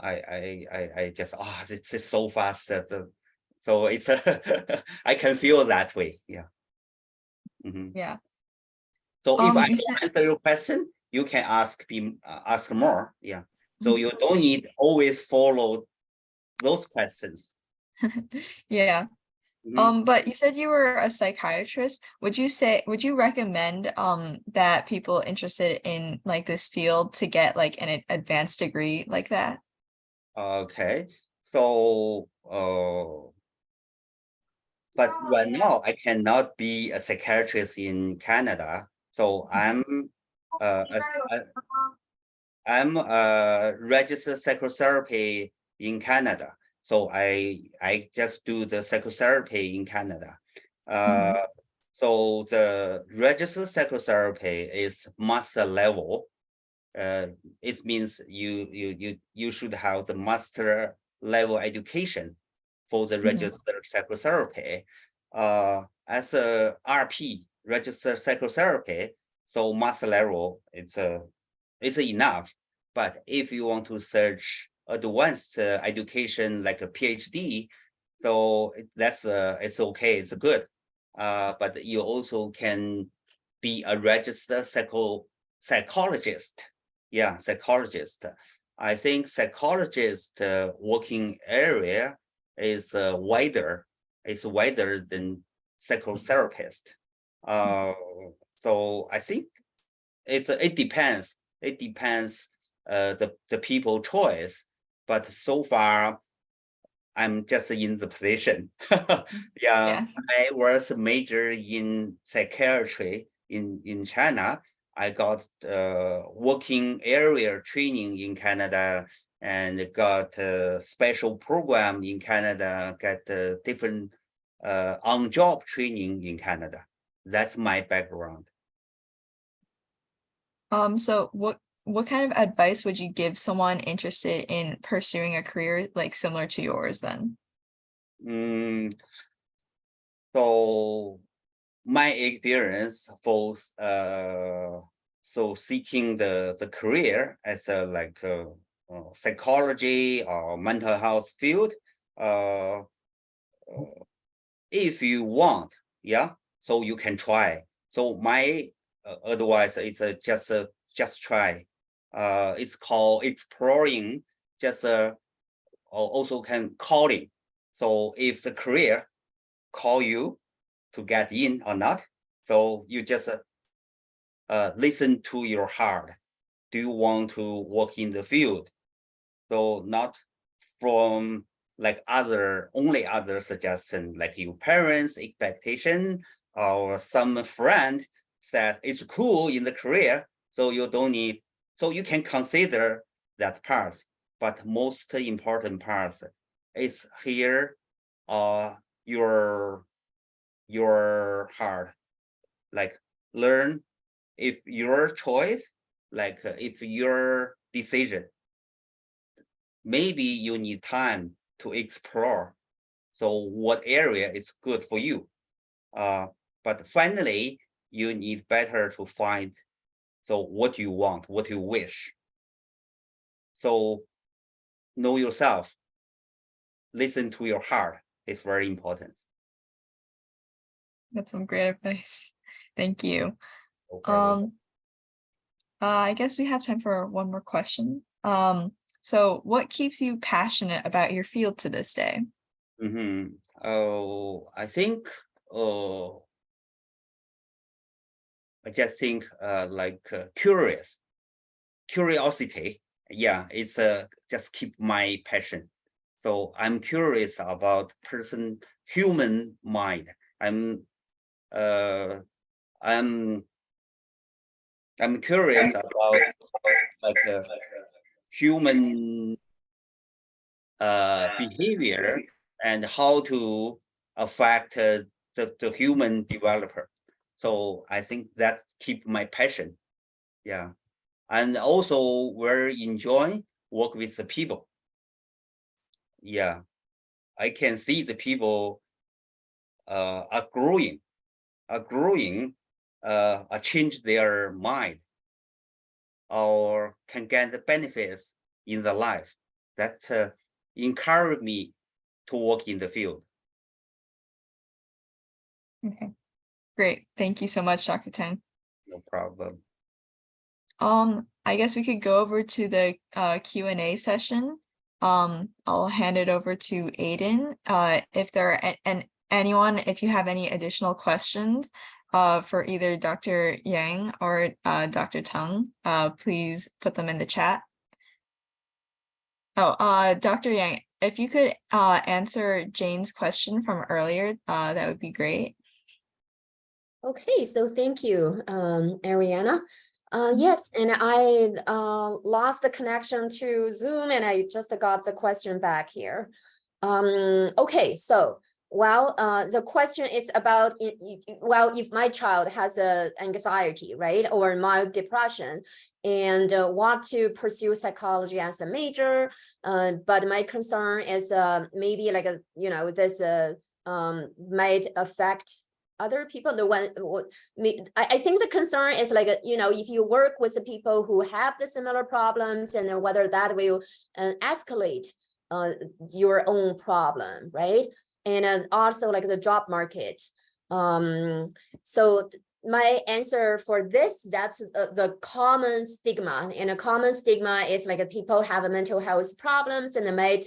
I just this is so fast that so it's I can feel that way. Yeah. Yeah. So if I you don't said- answer your question, you can ask more. Yeah. So you don't need always follow those questions. Yeah. But you said you were a psychiatrist. Would you recommend that people interested in like this field to get like an advanced degree like that? Okay. So but right now I cannot be a psychiatrist in Canada. So I'm a registered psychotherapy in Canada. So I just do the psychotherapy in Canada. So the registered psychotherapy is master level. It means you should have the master level education for the registered psychotherapy. As a RP, registered psychotherapy, so master level it's enough. But if you want to search advanced education like a PhD, so that's it's okay, it's good. But you also can be a registered psychologist. Yeah, psychologist. I think psychologist working area is wider. It's wider than psychotherapist. So I think it depends. It depends the people choice. But so far, I'm just in the position. Yeah, I was major in psychiatry in China. I got working area training in Canada and got a special program in Canada, got different on-job training in Canada. That's my background. So what kind of advice would you give someone interested in pursuing a career like similar to yours then? So my experience for so seeking the career as a like psychology or mental health field, if you want, yeah, so you can try. So my advice is just try. It's called exploring, just also can calling. So if the career call you to get in or not, so you just listen to your heart. Do you want to work in the field? So not from like only other suggestion, like your parents' expectation or some friend said it's cool in the career, so you don't need, so you can consider that part. But most important part is here your heart, like learn if your choice, like if your decision, maybe you need time to explore. So what area is good for you? But finally, you need better to find so what you want, what you wish. So know yourself, listen to your heart. It's very important. That's some great advice. Thank you. Okay. I guess we have time for one more question. So what keeps you passionate about your field to this day? Oh, I think I just think like curiosity. Yeah, it's just keep my passion. So I'm curious about human mind. I'm curious about like human behavior and how to affect the human developer. So I think that keep my passion. Yeah. and also very enjoy work with the people. Yeah, I can see the people are growing, change their mind, or can get the benefits in the life. That encourage me to work in the field. Okay, great. Thank you so much, Dr. Tang. No problem. I guess we could go over to the Q&A session. I'll hand it over to Aiden. If there are anyone, if you have any additional questions for either Dr. Yang or Dr. Tang, please put them in the chat. Oh, Dr. Yang, if you could answer Jane's question from earlier, that would be great. Okay, so thank you, Ariana. Yes, and I lost the connection to Zoom and I just got the question back here. Okay, so well, the question is about, well, if my child has anxiety, right, or mild depression, and want to pursue psychology as a major, but my concern is maybe like this might affect other people. I think the concern is like, if you work with the people who have the similar problems and whether that will escalate your own problem, right? And also like the job market. So my answer for this, that's the common stigma, and a common stigma is like people have a mental health problems and it might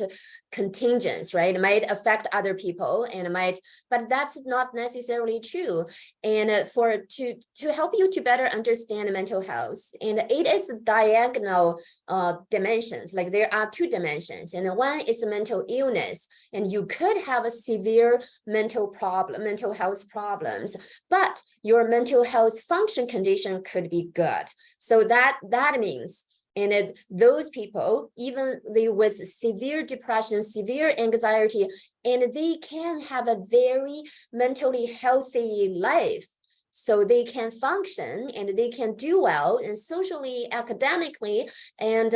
contingents, right? It might affect other people and it might, but that's not necessarily true. And to help you to better understand mental health, and it is diagonal dimensions, like there are two dimensions, and one is a mental illness, and you could have a severe mental health problems, but your mental health function condition could be good. So that means, and those people, even they with severe depression, severe anxiety, and they can have a very mentally healthy life. So they can function and they can do well and socially, academically, and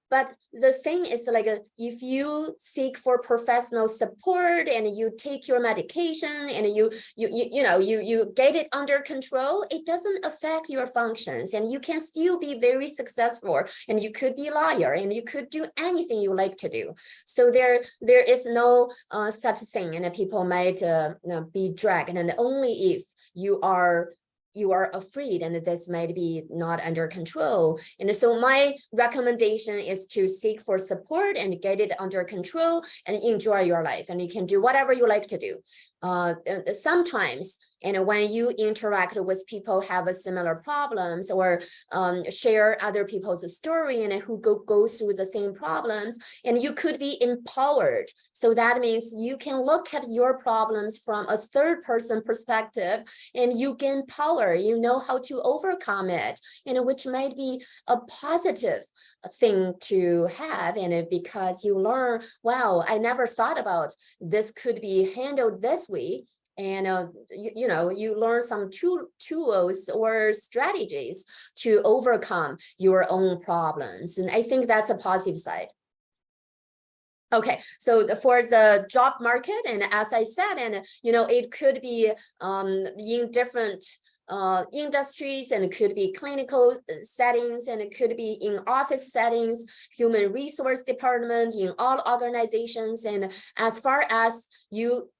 but the thing is like, if you seek for professional support and you take your medication and you get it under control, it doesn't affect your functions, and you can still be very successful, and you could be a lawyer and you could do anything you like to do. So there is no such thing, and people might be dragged, and only if you are afraid and this might be not under control. And so my recommendation is to seek for support and get it under control and enjoy your life, and you can do whatever you like to do. Sometimes, and when you interact with people who have similar problems or share other people's story and who go through the same problems, and you could be empowered. So that means you can look at your problems from a third person perspective, and you gain power, you know how to overcome it, and which might be a positive thing to have. And because you learn, wow, I never thought about this could be handled this way. And you learn some tools or strategies to overcome your own problems. And I think that's a positive side. Okay, so for the job market, and as I said, and it could be in different industries, and it could be clinical settings, and it could be in office settings, human resource department, in all organizations. And as far as you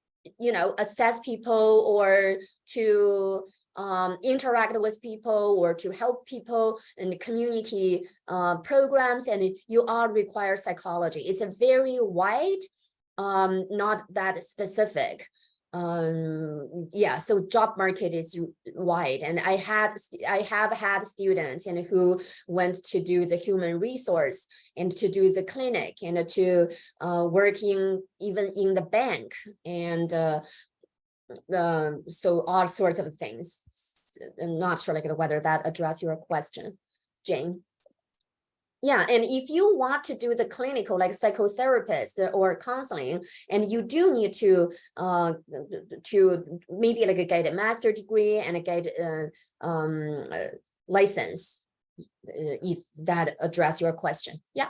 assess people or to interact with people or to help people in the community programs, and you all require psychology. It's a very wide, not that specific. Yeah, so job market is wide, and I have had students and who went to do the human resource and to do the clinic and to work even in the bank, and so all sorts of things. I'm not sure like whether that addressed your question, Jane. Yeah, and if you want to do the clinical, like psychotherapist or counseling, and you do need to maybe like get a master's degree and get a license, if that address your question. Yeah.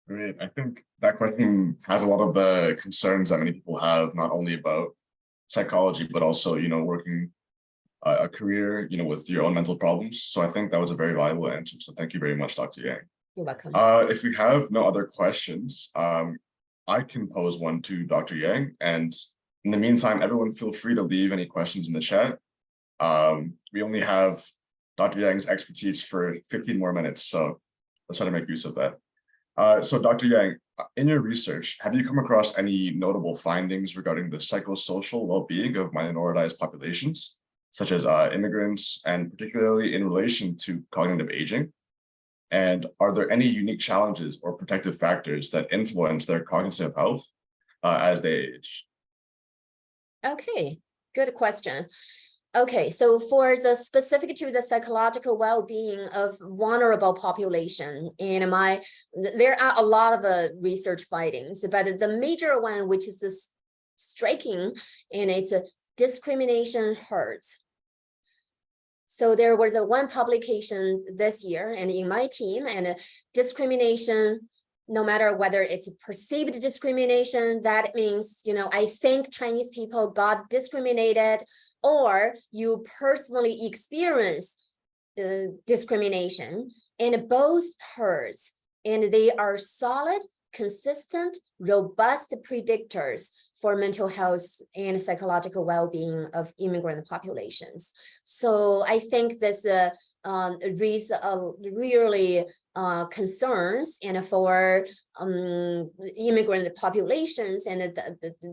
Great. I think that question has a lot of the concerns that many people have, not only about psychology, but also, working a career, with your own mental problems. So I think that was a very valuable answer. So thank you very much, Dr. Yang. You're welcome. If you have no other questions, I can pose one to Dr. Yang. And in the meantime, everyone feel free to leave any questions in the chat. We only have Dr. Yang's expertise for 15 more minutes. So let's try to make use of that. So Dr. Yang, in your research, have you come across any notable findings regarding the psychosocial well-being of minoritized populations, such as immigrants, and particularly in relation to cognitive aging? And are there any unique challenges or protective factors that influence their cognitive health as they age? Okay, good question. Okay, so for the specific to the psychological well-being of vulnerable population, and there are a lot of research findings, but the major one, which is this striking, and it's a discrimination hurts. So there was one publication this year, and in my team, and discrimination, no matter whether it's perceived discrimination, that means, I think Chinese people got discriminated, or you personally experience discrimination, and both hurts, and they are solid, consistent, robust predictors for mental health and psychological well-being of immigrant populations. So I think this raises really concerns and for immigrant populations, and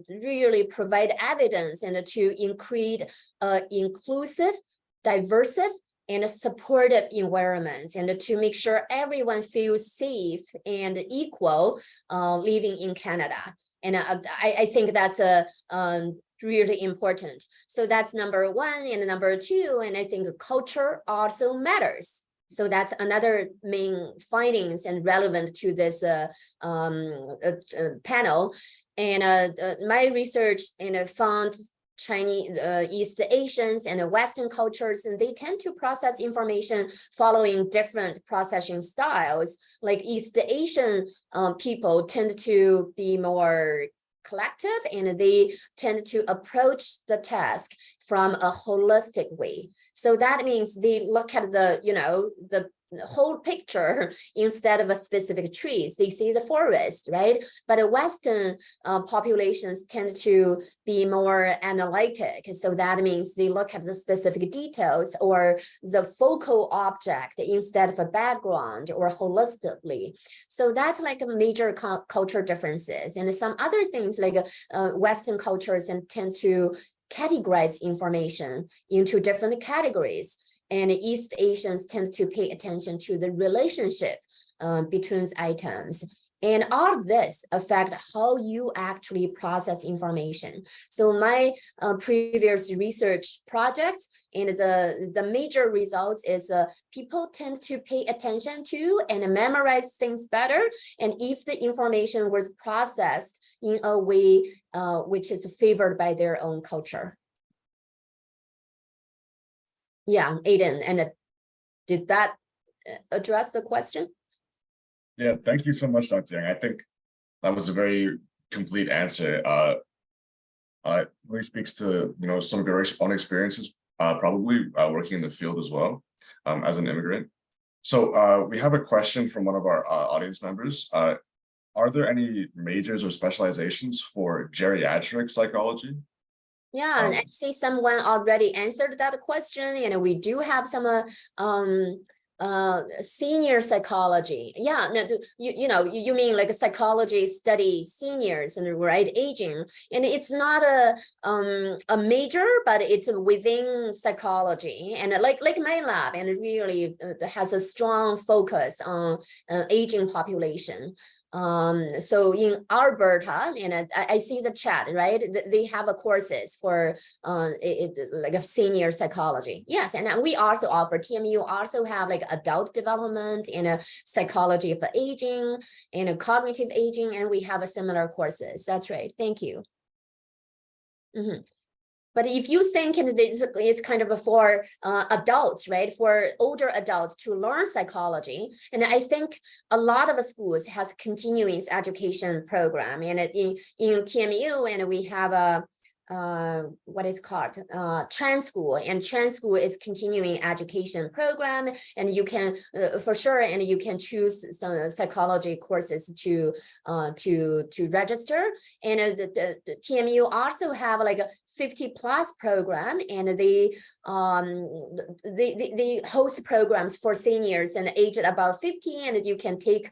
really provide evidence and to increase inclusive, diverse, and supportive environments, and to make sure everyone feels safe and equal living in Canada. And I think that's really important. So that's number one, and number two, and I think culture also matters. So that's another main findings and relevant to this panel. And my research found Chinese, East Asians and Western cultures, and they tend to process information following different processing styles. Like East Asian people tend to be more collective, and they tend to approach the task from a holistic way. So that means they look at the whole picture instead of a specific trees. They see the forest, right? But Western populations tend to be more analytic. So that means they look at the specific details or the focal object instead of a background or holistically. So that's like a major culture differences. And some other things like Western cultures and tend to categorize information into different categories. And East Asians tend to pay attention to the relationship between items. And all of this affect how you actually process information. So my previous research projects and the major results is people tend to pay attention to and memorize things better. And if the information was processed in a way which is favored by their own culture. Yeah, Aiden, and did that address the question? Yeah, thank you so much, Dr. Yang. I think that was a very complete answer. It really speaks to some of your own experiences, probably working in the field as well as an immigrant. So we have a question from one of our audience members. Are there any majors or specializations for geriatric psychology? Yeah, and I see someone already answered that question, and we do have some senior psychology. Yeah, no, you mean like a psychology study seniors and right aging, and it's not a major, but it's within psychology, and like my lab, and it really has a strong focus on aging population. So in Alberta, and I see the chat, right? They have a courses for like a senior psychology. Yes, and we also offer, TMU also have like adult development and a psychology of aging and a cognitive aging, and we have a similar courses. That's right. Thank you. But if you think it's kind of for adults, right, for older adults to learn psychology, and I think a lot of schools has continuing education program, and in TMU, and we have a what is called trans school, and trans school is continuing education program, and you can for sure, and you can choose some psychology courses to register, and the TMU also have like a 50+ program, and they host programs for seniors and aged about 50, and you can take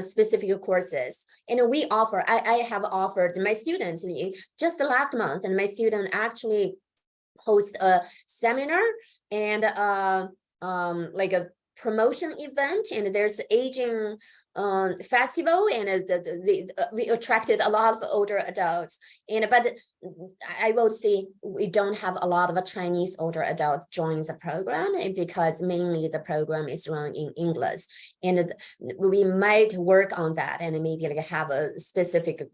specific courses. And we offer, I have offered my students just last month, and my student actually host a seminar and like a promotion event, and there's aging festival, and we attracted a lot of older adults, and but I will say we don't have a lot of Chinese older adults join the program, and because mainly the program is run in English, and we might work on that, and maybe like have a specific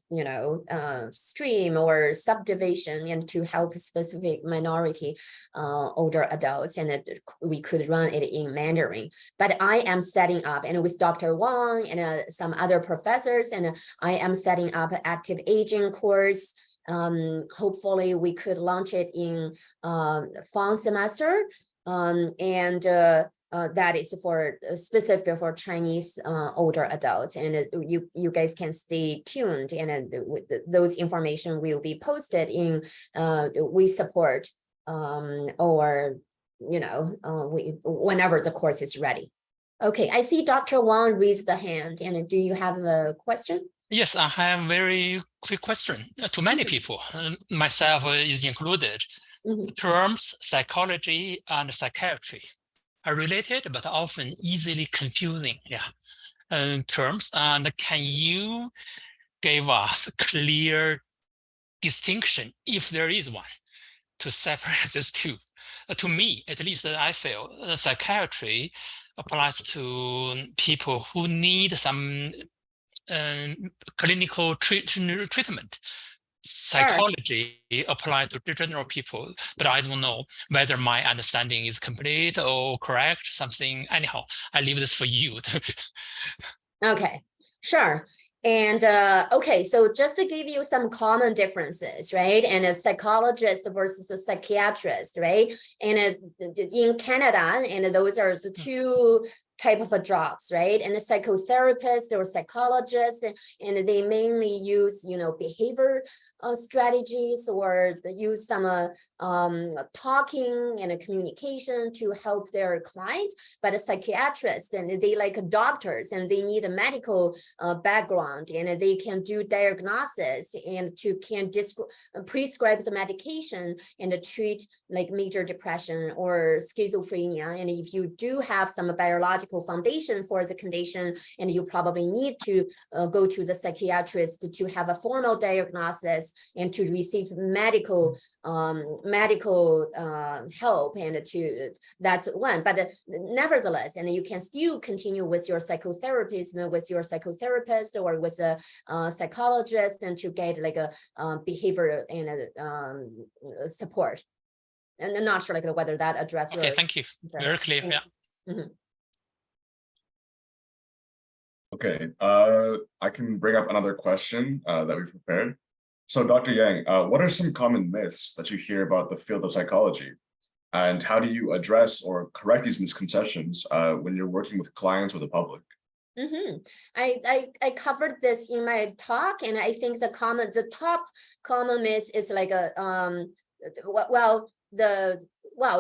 stream or subdivision, and to help specific minority older adults, and we could run it in Mandarin. But I am setting up, and with Dr. Wang and some other professors, and I am setting up an active aging course. Hopefully we could launch it in fall semester, and that is for specific for Chinese older adults, and you guys can stay tuned, and those information will be posted in we support or whenever the course is ready. Okay, I see Dr. Wang raised the hand, and do you have a question? Yes, I have a very quick question to many people, myself is included. The terms psychology and psychiatry are related, but often easily confusing terms. And can you give us a clear distinction, if there is one, to separate these two? To me, at least I feel psychiatry applies to people who need some clinical treatment. Psychology applies to general people, but I don't know whether my understanding is complete or correct. Something, anyhow, I leave this for you. Okay, sure. And okay, so just to give you some common differences, right? And a psychologist versus a psychiatrist, right? And in Canada, and those are the two type of jobs, right? And the psychotherapist or psychologist, and they mainly use, behavior strategies, or use some talking and communication to help their clients. But a psychiatrist, and they like doctors, and they need a medical background, and they can do diagnosis and can prescribe the medication and treat like major depression or schizophrenia. And if you do have some biological foundation for the condition, and you probably need to go to the psychiatrist to have a formal diagnosis and to receive medical help, and that's one. But nevertheless, and you can still continue with your psychotherapist, and with your psychotherapist or with a psychologist, and to get like a behavior and support. And I'm not sure like whether that addressed. Okay, thank you. Very clear. Yeah. Okay, I can bring up another question that we've prepared. So Dr. Yang, what are some common myths that you hear about the field of psychology? And how do you address or correct these misconceptions when you're working with clients or the public? I covered this in my talk, and I think the top common myth is like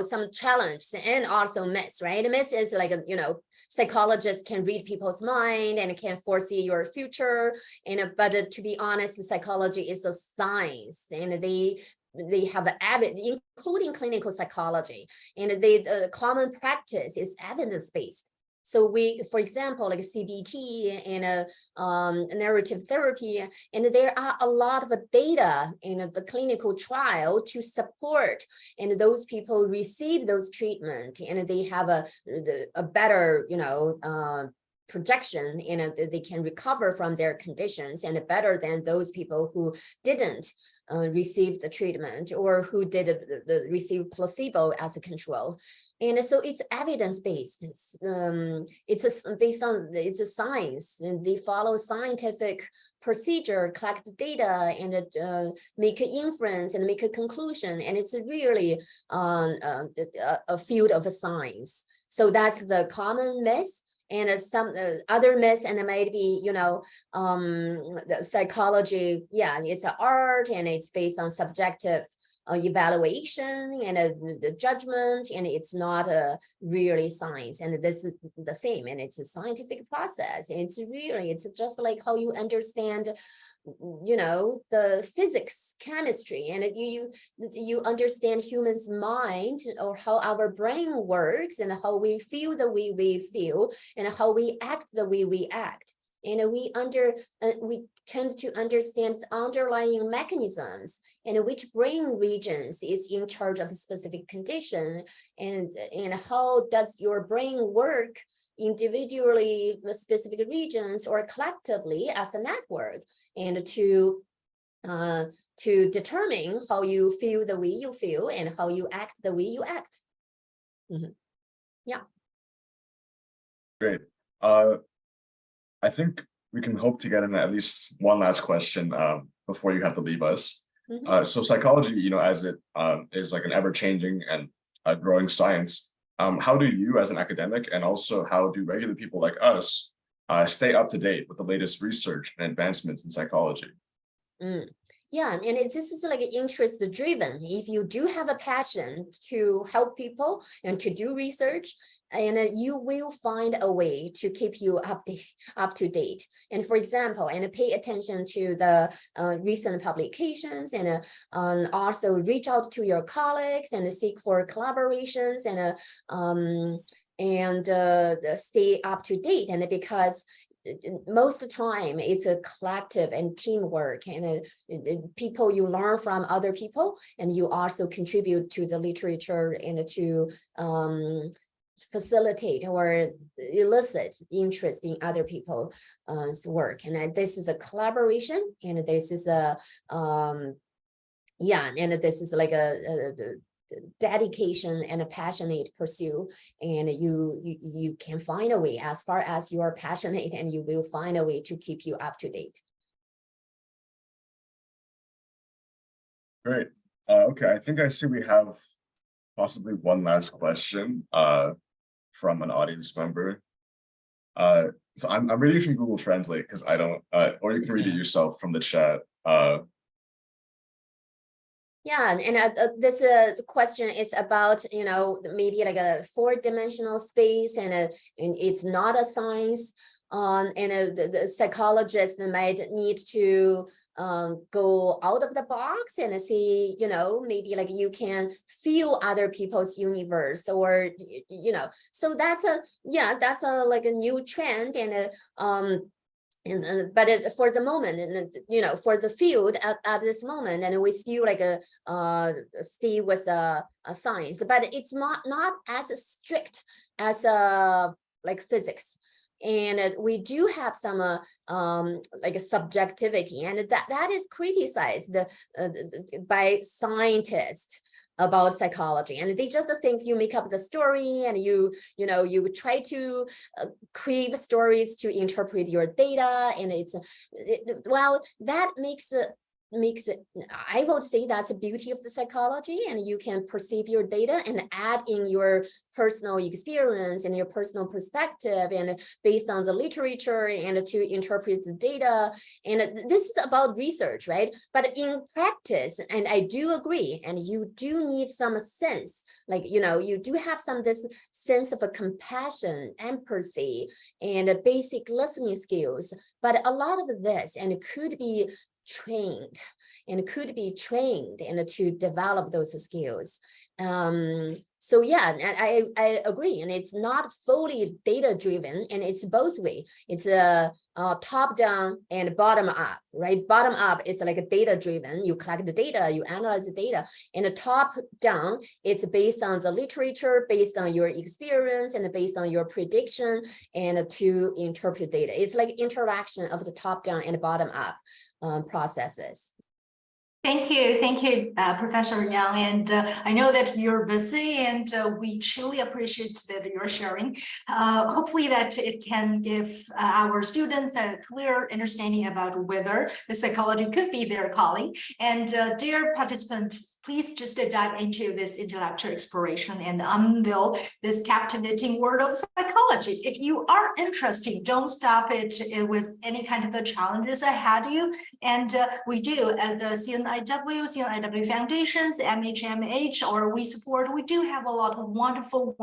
some challenge and also myths, right? Myth is like, psychologists can read people's mind and can foresee your future. But to be honest, psychology is a science, and they have including clinical psychology, and the common practice is evidence-based. So for example, like CBT and narrative therapy, and there are a lot of data in the clinical trial to support, and those people receive those treatment, and they have a better, projection, they can recover from their conditions and better than those people who didn't receive the treatment or who did receive placebo as a control. And so it's evidence-based. It's a science, and they follow scientific procedure, collect data, and make an inference and make a conclusion. And it's really a field of science. So that's the common myth. And some other myths, and it might be, the psychology, it's an art, and it's based on subjective evaluation and the judgment, and it's not really science. And this is the same, and it's a scientific process. It's just like how you understand the physics, chemistry, and you understand humans' mind, or how our brain works, and how we feel the way we feel, and how we act the way we act. And we tend to understand the underlying mechanisms and which brain regions is in charge of a specific condition, and how does your brain work individually with specific regions or collectively as a network, and to determine how you feel the way you feel and how you act the way you act. Yeah. Great. I think we can hope to get in at least one last question before you have to leave us. So psychology, as it is like an ever-changing and growing science, how do you as an academic, and also how do regular people like us stay up to date with the latest research and advancements in psychology? Yeah, and this is like interest driven. If you do have a passion to help people and to do research, and you will find a way to keep you up to date. And for example, and pay attention to the recent publications, and also reach out to your colleagues and seek for collaborations, and stay up to date. And because most of the time it's a collective and teamwork, and people, you learn from other people, and you also contribute to the literature, and to facilitate or elicit interest in other people's work. And this is a collaboration, and this is a and this is like a dedication and a passionate pursuit, and you can find a way, as far as you are passionate, and you will find a way to keep you up to date. Great. Okay, I think I see we have possibly one last question from an audience member. So I'm reading from Google Translate because I don't, or you can read it yourself from the chat. Yeah, and this question is about, maybe like a 4-dimensional space, and it's not a science. And the psychologist might need to go out of the box and see, maybe like you can feel other people's universe, or, so that's like a new trend, and but for the moment, and for the field at this moment, and we still like stay with a science, but it's not as strict as like physics. And we do have some like a subjectivity, and that is criticized by scientists about psychology, and they just think you make up the story, and you try to create stories to interpret your data, and well, that makes it, I would say that's the beauty of the psychology, and you can perceive your data and add in your personal experience and your personal perspective, and based on the literature, and to interpret the data. And this is about research, right? But in practice, and I do agree, and you do need some sense, like, you do have this sense of a compassion, empathy, and basic listening skills. But a lot of this, and it could be trained and to develop those skills. So yeah, and I agree, and it's not fully data driven, and it's both way. It's a top down and bottom up, right? Bottom up is like a data driven. You collect the data, you analyze the data, and the top down, it's based on the literature, based on your experience, and based on your prediction, and to interpret data. It's like interaction of the top down and bottom up processes. Thank you, Professor Yang. And I know that you're busy, and we truly appreciate that you're sharing. Hopefully that it can give our students a clear understanding about whether the psychology could be their calling. And dear participants, please just dive into this intellectual exploration and unveil this captivating world of psychology. If you are interested, don't stop it with any kind of the challenges ahead of you. And we do at the CNIW Foundations, MHMH, or we support, we do have a lot of wonderful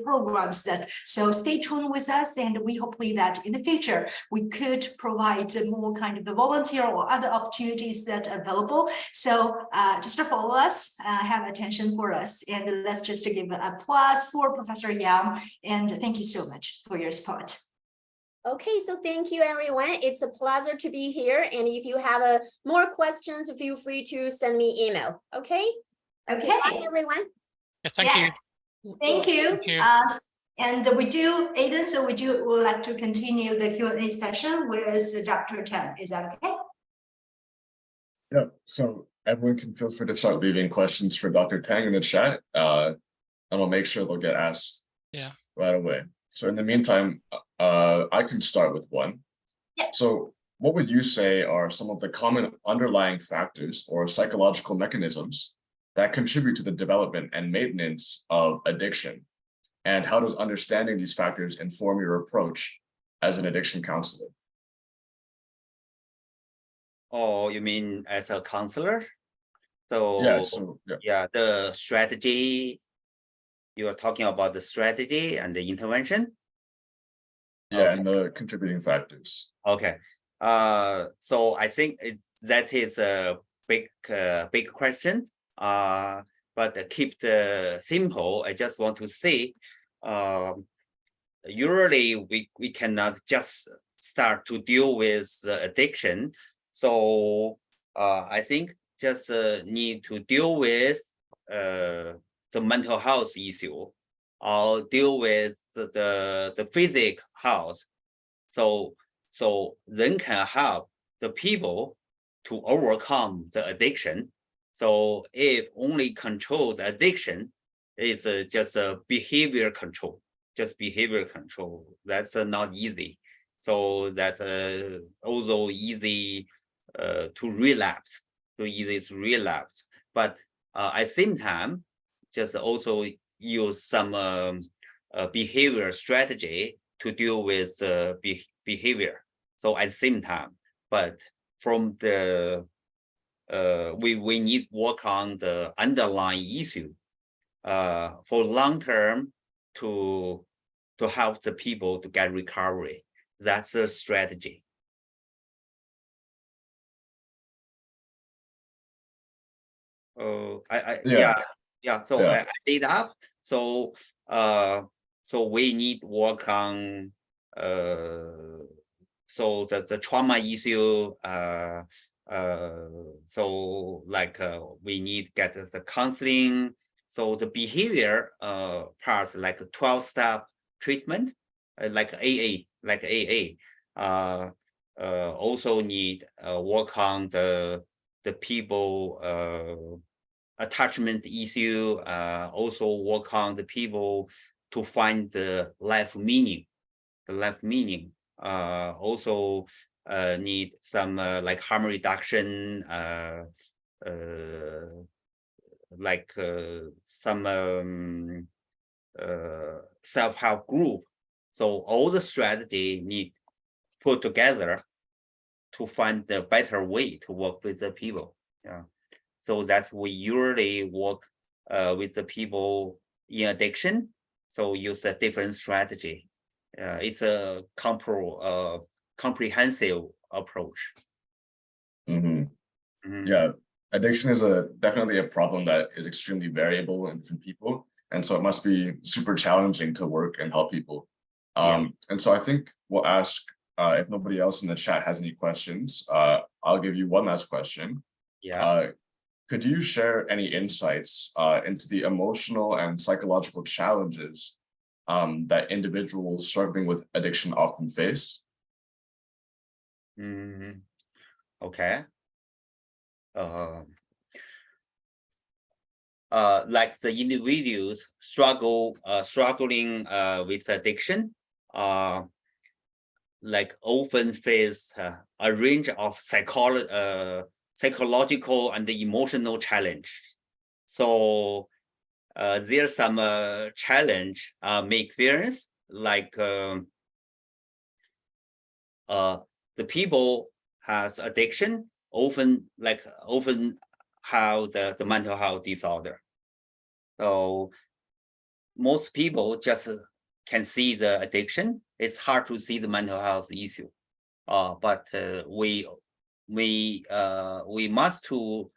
programs that, so stay tuned with us, and we hopefully that in the future we could provide more kind of the volunteer or other opportunities that are available. So just to follow us, have attention for us, and let's just give an applause for Professor Yang, and thank you so much for your support. Okay, so thank you, everyone. It's a pleasure to be here. And if you have more questions, feel free to send me email. Okay. Okay. Bye, everyone. Yeah, thank you. Thank you. Thank you. And we do, Aiden, so we would like to continue the Q&A session with Dr. Tan. Is that okay? Yeah, so everyone can feel free to start leaving questions for Dr. Tang in the chat, and we'll make sure they'll get asked right away. So in the meantime, I can start with one. Yeah. So what would you say are some of the common underlying factors or psychological mechanisms that contribute to the development and maintenance of addiction? And how does understanding these factors inform your approach as an addiction counselor? Oh, you mean as a counselor? So yeah, the strategy, you are talking about the strategy and the intervention? Yeah, okay. And the contributing factors. Okay. So I think that is a big question. But keep it simple. I just want to say, usually we cannot just start to deal with addiction. So I think just need to deal with the mental health issue, or deal with the physical health. So then can help the people to overcome the addiction. So if only control the addiction is just a behavior control, that's not easy. So that although easy to relapse, but at the same time, just also use some behavior strategy to deal with behavior. So at the same time, but from the we need work on the underlying issue for long term to help the people to get recovery. That's a strategy. So I did up. So we need work on so the trauma issue. So like we need get the counseling. So the behavior part, like a 12-step treatment, like AA. Also need work on the people attachment issue. Also work on the people to find the life meaning. Also need some like harm reduction, like some self-help group. So all the strategy need put together to find the better way to work with the people. Yeah. So that we usually work with the people in addiction. So use a different strategy. It's a comprehensive approach. Yeah, addiction is definitely a problem that is extremely variable in different people. And so it must be super challenging to work and help people. Yeah. And so I think we'll ask, if nobody else in the chat has any questions, I'll give you one last question. Yeah. Could you share any insights into the emotional and psychological challenges that individuals struggling with addiction often face? Okay. Like the individuals struggling with addiction, like often face a range of psychological and emotional challenge. So there's some challenge may experience, like the people has addiction often have the mental health disorder. So most people just can see the addiction. It's hard to see the mental health issue. But we must to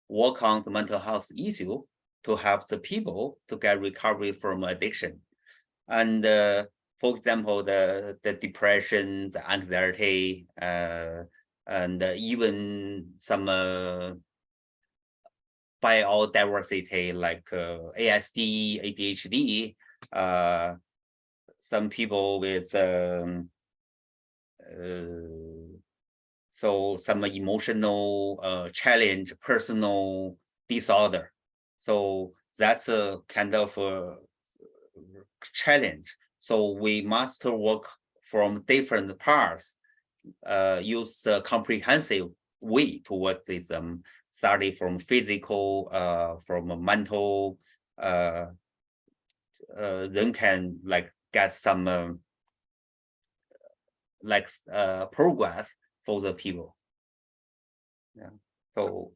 work on the mental health issue to help the people to get recovery from addiction. And for example, the depression, the anxiety, and even some biodiversity like ASD, ADHD, some people with so some emotional challenge, personal disorder. So that's a kind of challenge. So we must work from different parts, use a comprehensive way to work with them, starting from physical, from mental, then can like get some progress for the people. Yeah. So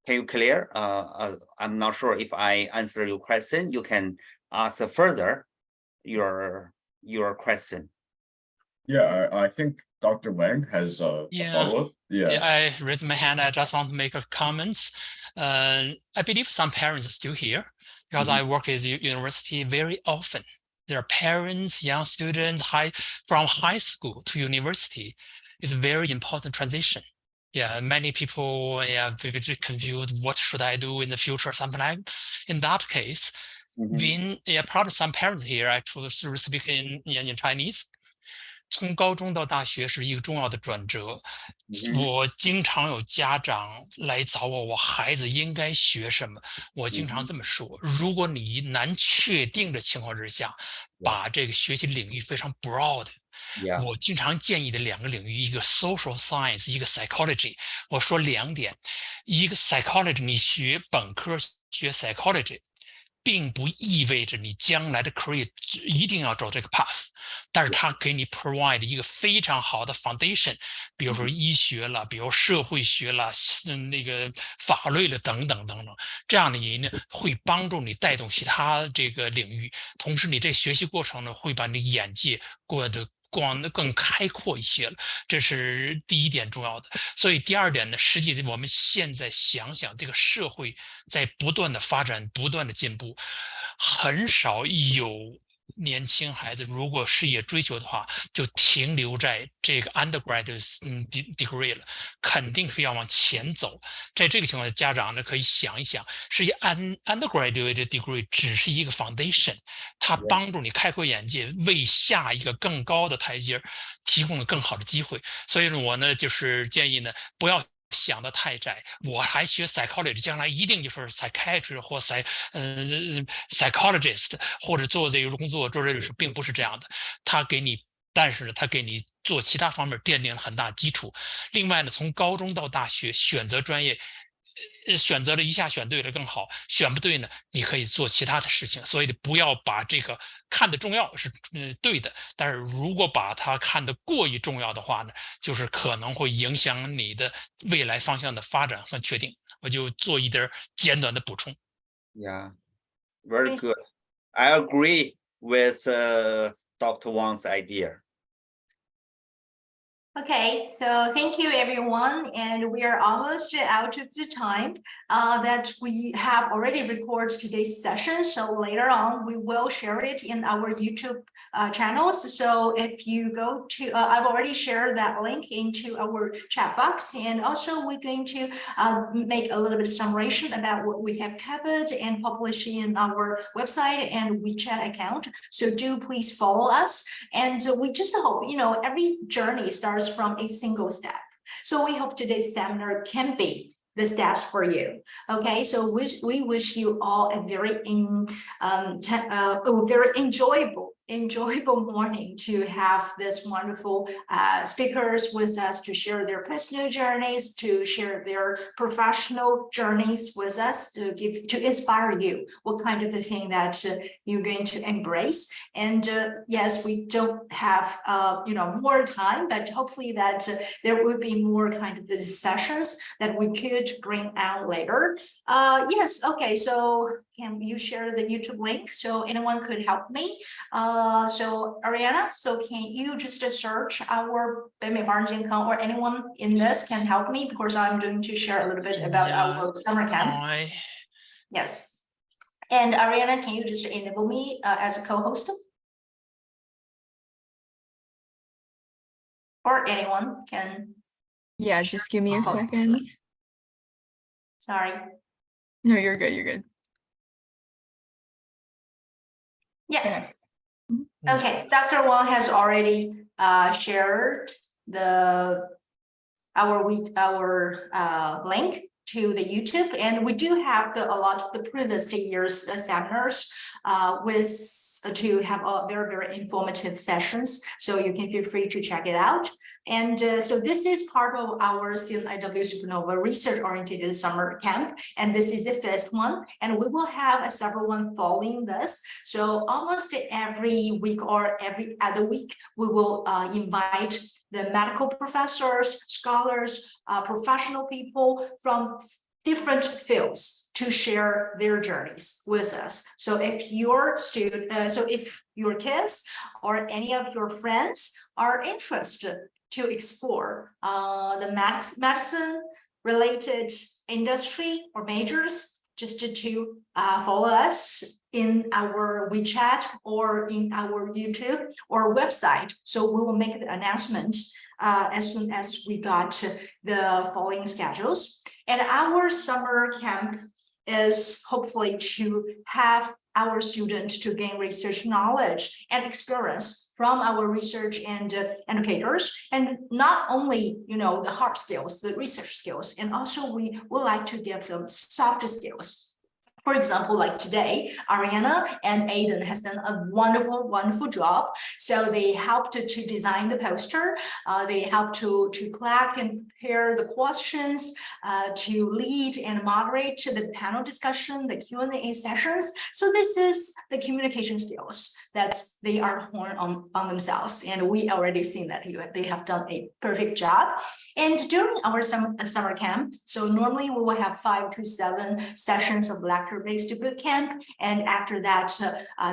can you clear? I'm not sure if I answer your question. You can ask further your question. Yeah, I think Dr. Wang has a follow-up. Yeah, I raised my hand. I just want to make a comments. I believe some parents are still here because I work with university very often. There are parents, young students, from high school to university. It's a very important transition. Yeah, many people very confused. What should I do in the future? Something like. In that case, probably some parents here actually speak in Chinese. 从高中到大学是一个重要的转折。我经常有家长来找我，我孩子应该学什么？我经常这么说：如果你难确定的情况之下，把这个学习领域非常 broad。我经常建议的两个领域，一个 social science， 一个 psychology。我说两点，一个 psychology， 你学本科学 psychology。并不意味着你将来的 career 一定要走这个 path， 但是它给你 provide 一个非常好的 foundation， 比如说医学了，比如社会学了，那个法律了等等等等，这样的你呢会帮助你带动其他这个领域，同时你这学习过程呢会把你眼界过得更开阔一些了，这是第一点重要的。所以第二点呢，实际我们现在想想，这个社会在不断的发展，不断的进步，很少有年轻孩子如果事业追求的话，就停留在这个 undergraduate degree 了，肯定是要往前走。在这个情况下，家长呢可以想一想，实际 undergraduate degree 只是一个 foundation， 它帮助你开阔眼界，为下一个更高的台阶提供了更好的机会。所以呢，我呢就是建议呢，不要想得太窄，我还学 psychology， 将来一定就是 psychiatrist 或psychologist， 或者做这个工作做这个事，并不是这样的。但是呢，他给你做其他方面奠定了很大基础。另外呢，从高中到大学选择专业。选择了一下选对了更好，选不对呢，你可以做其他的事情。所以不要把这个看得重要是对的，但是如果把它看得过于重要的话呢，就是可能会影响你的未来方向的发展和确定。我就做一点简短的补充。Yeah, very good. I agree with Dr. Wang's idea. Okay, so thank you everyone, and we are almost out of the time that we have already recorded today's session. So later on, we will share it in our YouTube channels. So if you go to, I've already shared that link into our chat box, and also we're going to make a little bit of summation about what we have covered and publish in our website and WeChat account. So do please follow us, and we just hope, every journey starts from a single step. So we hope today's seminar can be the steps for you. Okay, so we wish you all a very enjoyable morning to have this wonderful speakers with us to share their personal journeys, to share their professional journeys with us, to inspire you what kind of the thing that you're going to embrace. And yes, we don't have more time, but hopefully that there will be more kind of the sessions that we could bring out later. Yes, okay, so can you share the YouTube link so anyone could help me? So Ariana, so can you just search our 北美华人健康, or anyone in this can help me, because I'm going to share a little bit about our summer camp. Yes. And Ariana, can you just enable me as a co-host? Or anyone can. Yeah, just give me a second. Sorry. No, you're good. You're good. Yeah. Okay, Dr. Wang has already shared our link to the YouTube, and we do have a lot of the previous year's seminars to have very informative sessions, so you can feel free to check it out. And so this is part of our CNIW Supernova research oriented summer camp, and this is the first one, and we will have several ones following this. So almost every week or every other week, we will invite the medical professors, scholars, professional people from different fields to share their journeys with us. So if your if your kids or any of your friends are interested to explore the medicine related industry or majors, just to follow us in our WeChat or in our YouTube or website. So we will make the announcement as soon as we got the following schedules. And our summer camp is hopefully to have our students to gain research knowledge and experience from our research and educators, and not only the hard skills, the research skills, and also we would like to give them soft skills. For example, like today, Ariana and Aiden has done a wonderful job. So they helped to design the poster. They helped to collect and prepare the questions, to lead and moderate the panel discussion, the Q&A sessions. So this is the communication skills that they are honed on themselves. And we already seen that they have done a perfect job. And during our summer camp, so normally we will have 5 to 7 sessions of lecture-based boot camp, and after that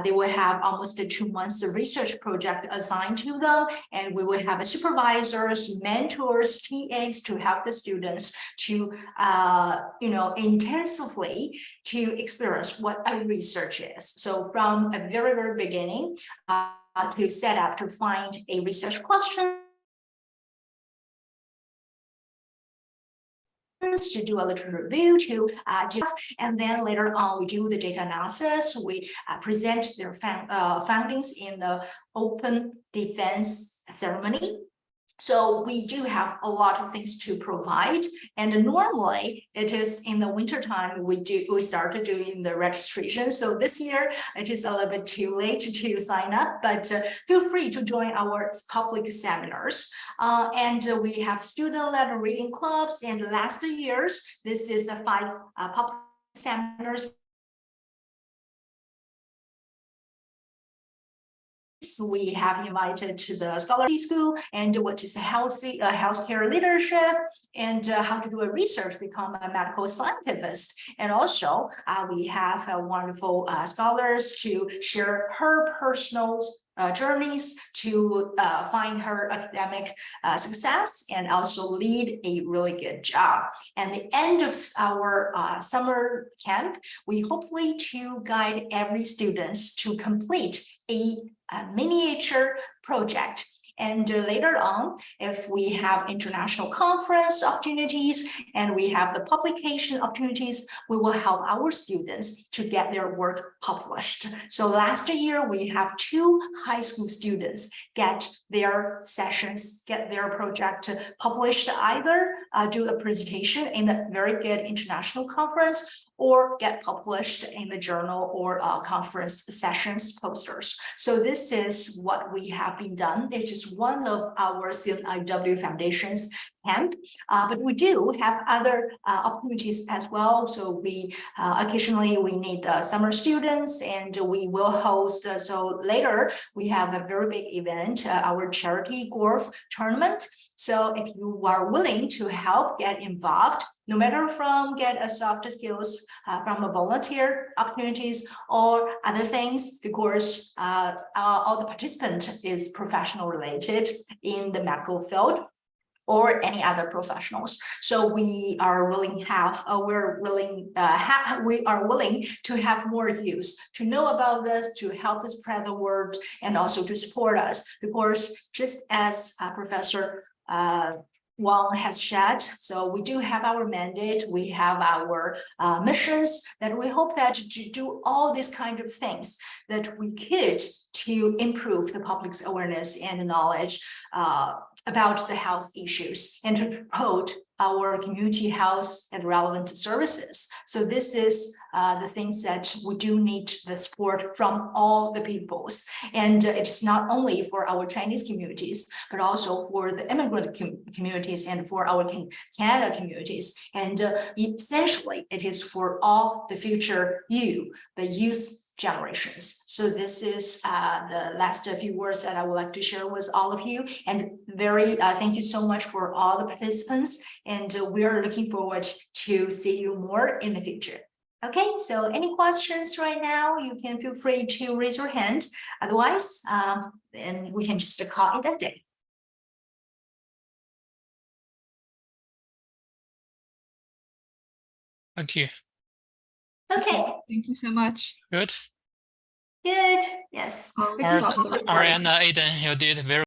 they will have almost 2 months of research project assigned to them, and we will have supervisors, mentors, TAs to help the students to intensively to experience what a research is. So from a very beginning to set up to find a research question, to do a literature review, and then later on we do the data analysis. We present their findings in the open defense ceremony. So we do have a lot of things to provide, and normally it is in the winter time we started doing the registration. So this year it is a little bit too late to sign up, but feel free to join our public seminars. And we have student-led reading clubs, and last years this is 5 public seminars. We have invited to the scholarly school and what is healthcare leadership, and how to do a research, become a medical scientist. And also we have wonderful scholars to share her personal journeys to find her academic success and also lead a really good job. And the end of our summer camp, we hopefully to guide every student to complete a miniature project. And later on, if we have international conference opportunities and we have the publication opportunities, we will help our students to get their work published. So last year, we have 2 high school students get their sessions, get their project published, either do a presentation in a very good international conference or get published in the journal or conference sessions posters. So this is what we have been done. It is one of our CNIW Foundation's camp, but we do have other opportunities as well. So we occasionally we need summer students, and we will host. So later we have a very big event, our charity golf tournament. So if you are willing to help get involved, no matter from get a soft skills from a volunteer opportunities or other things, because all the participant is professional related in the medical field or any other professionals. So we are willing we are willing to have more youth to know about this, to help us spread the word, and also to support us. Because just as Professor Wang has shared, so we do have our mandate, we have our missions that we hope that to do all these kind of things that we could to improve the public's awareness and knowledge about the health issues and to promote our community health and relevant services. So this is the things that we do need the support from all the peoples. And it is not only for our Chinese communities, but also for the immigrant communities and for our Canada communities. And essentially, it is for all the future the youth generations. So this is the last few words that I would like to share with all of you. And thank you so much for all the participants. And we are looking forward to see you more in the future. Okay, so any questions right now, you can feel free to raise your hand. Otherwise, and we can just call it a day. Thank you. Okay, Thank you so much. Good. good. Yes. I'll This is stop the recording. Ariana, Aiden, you did very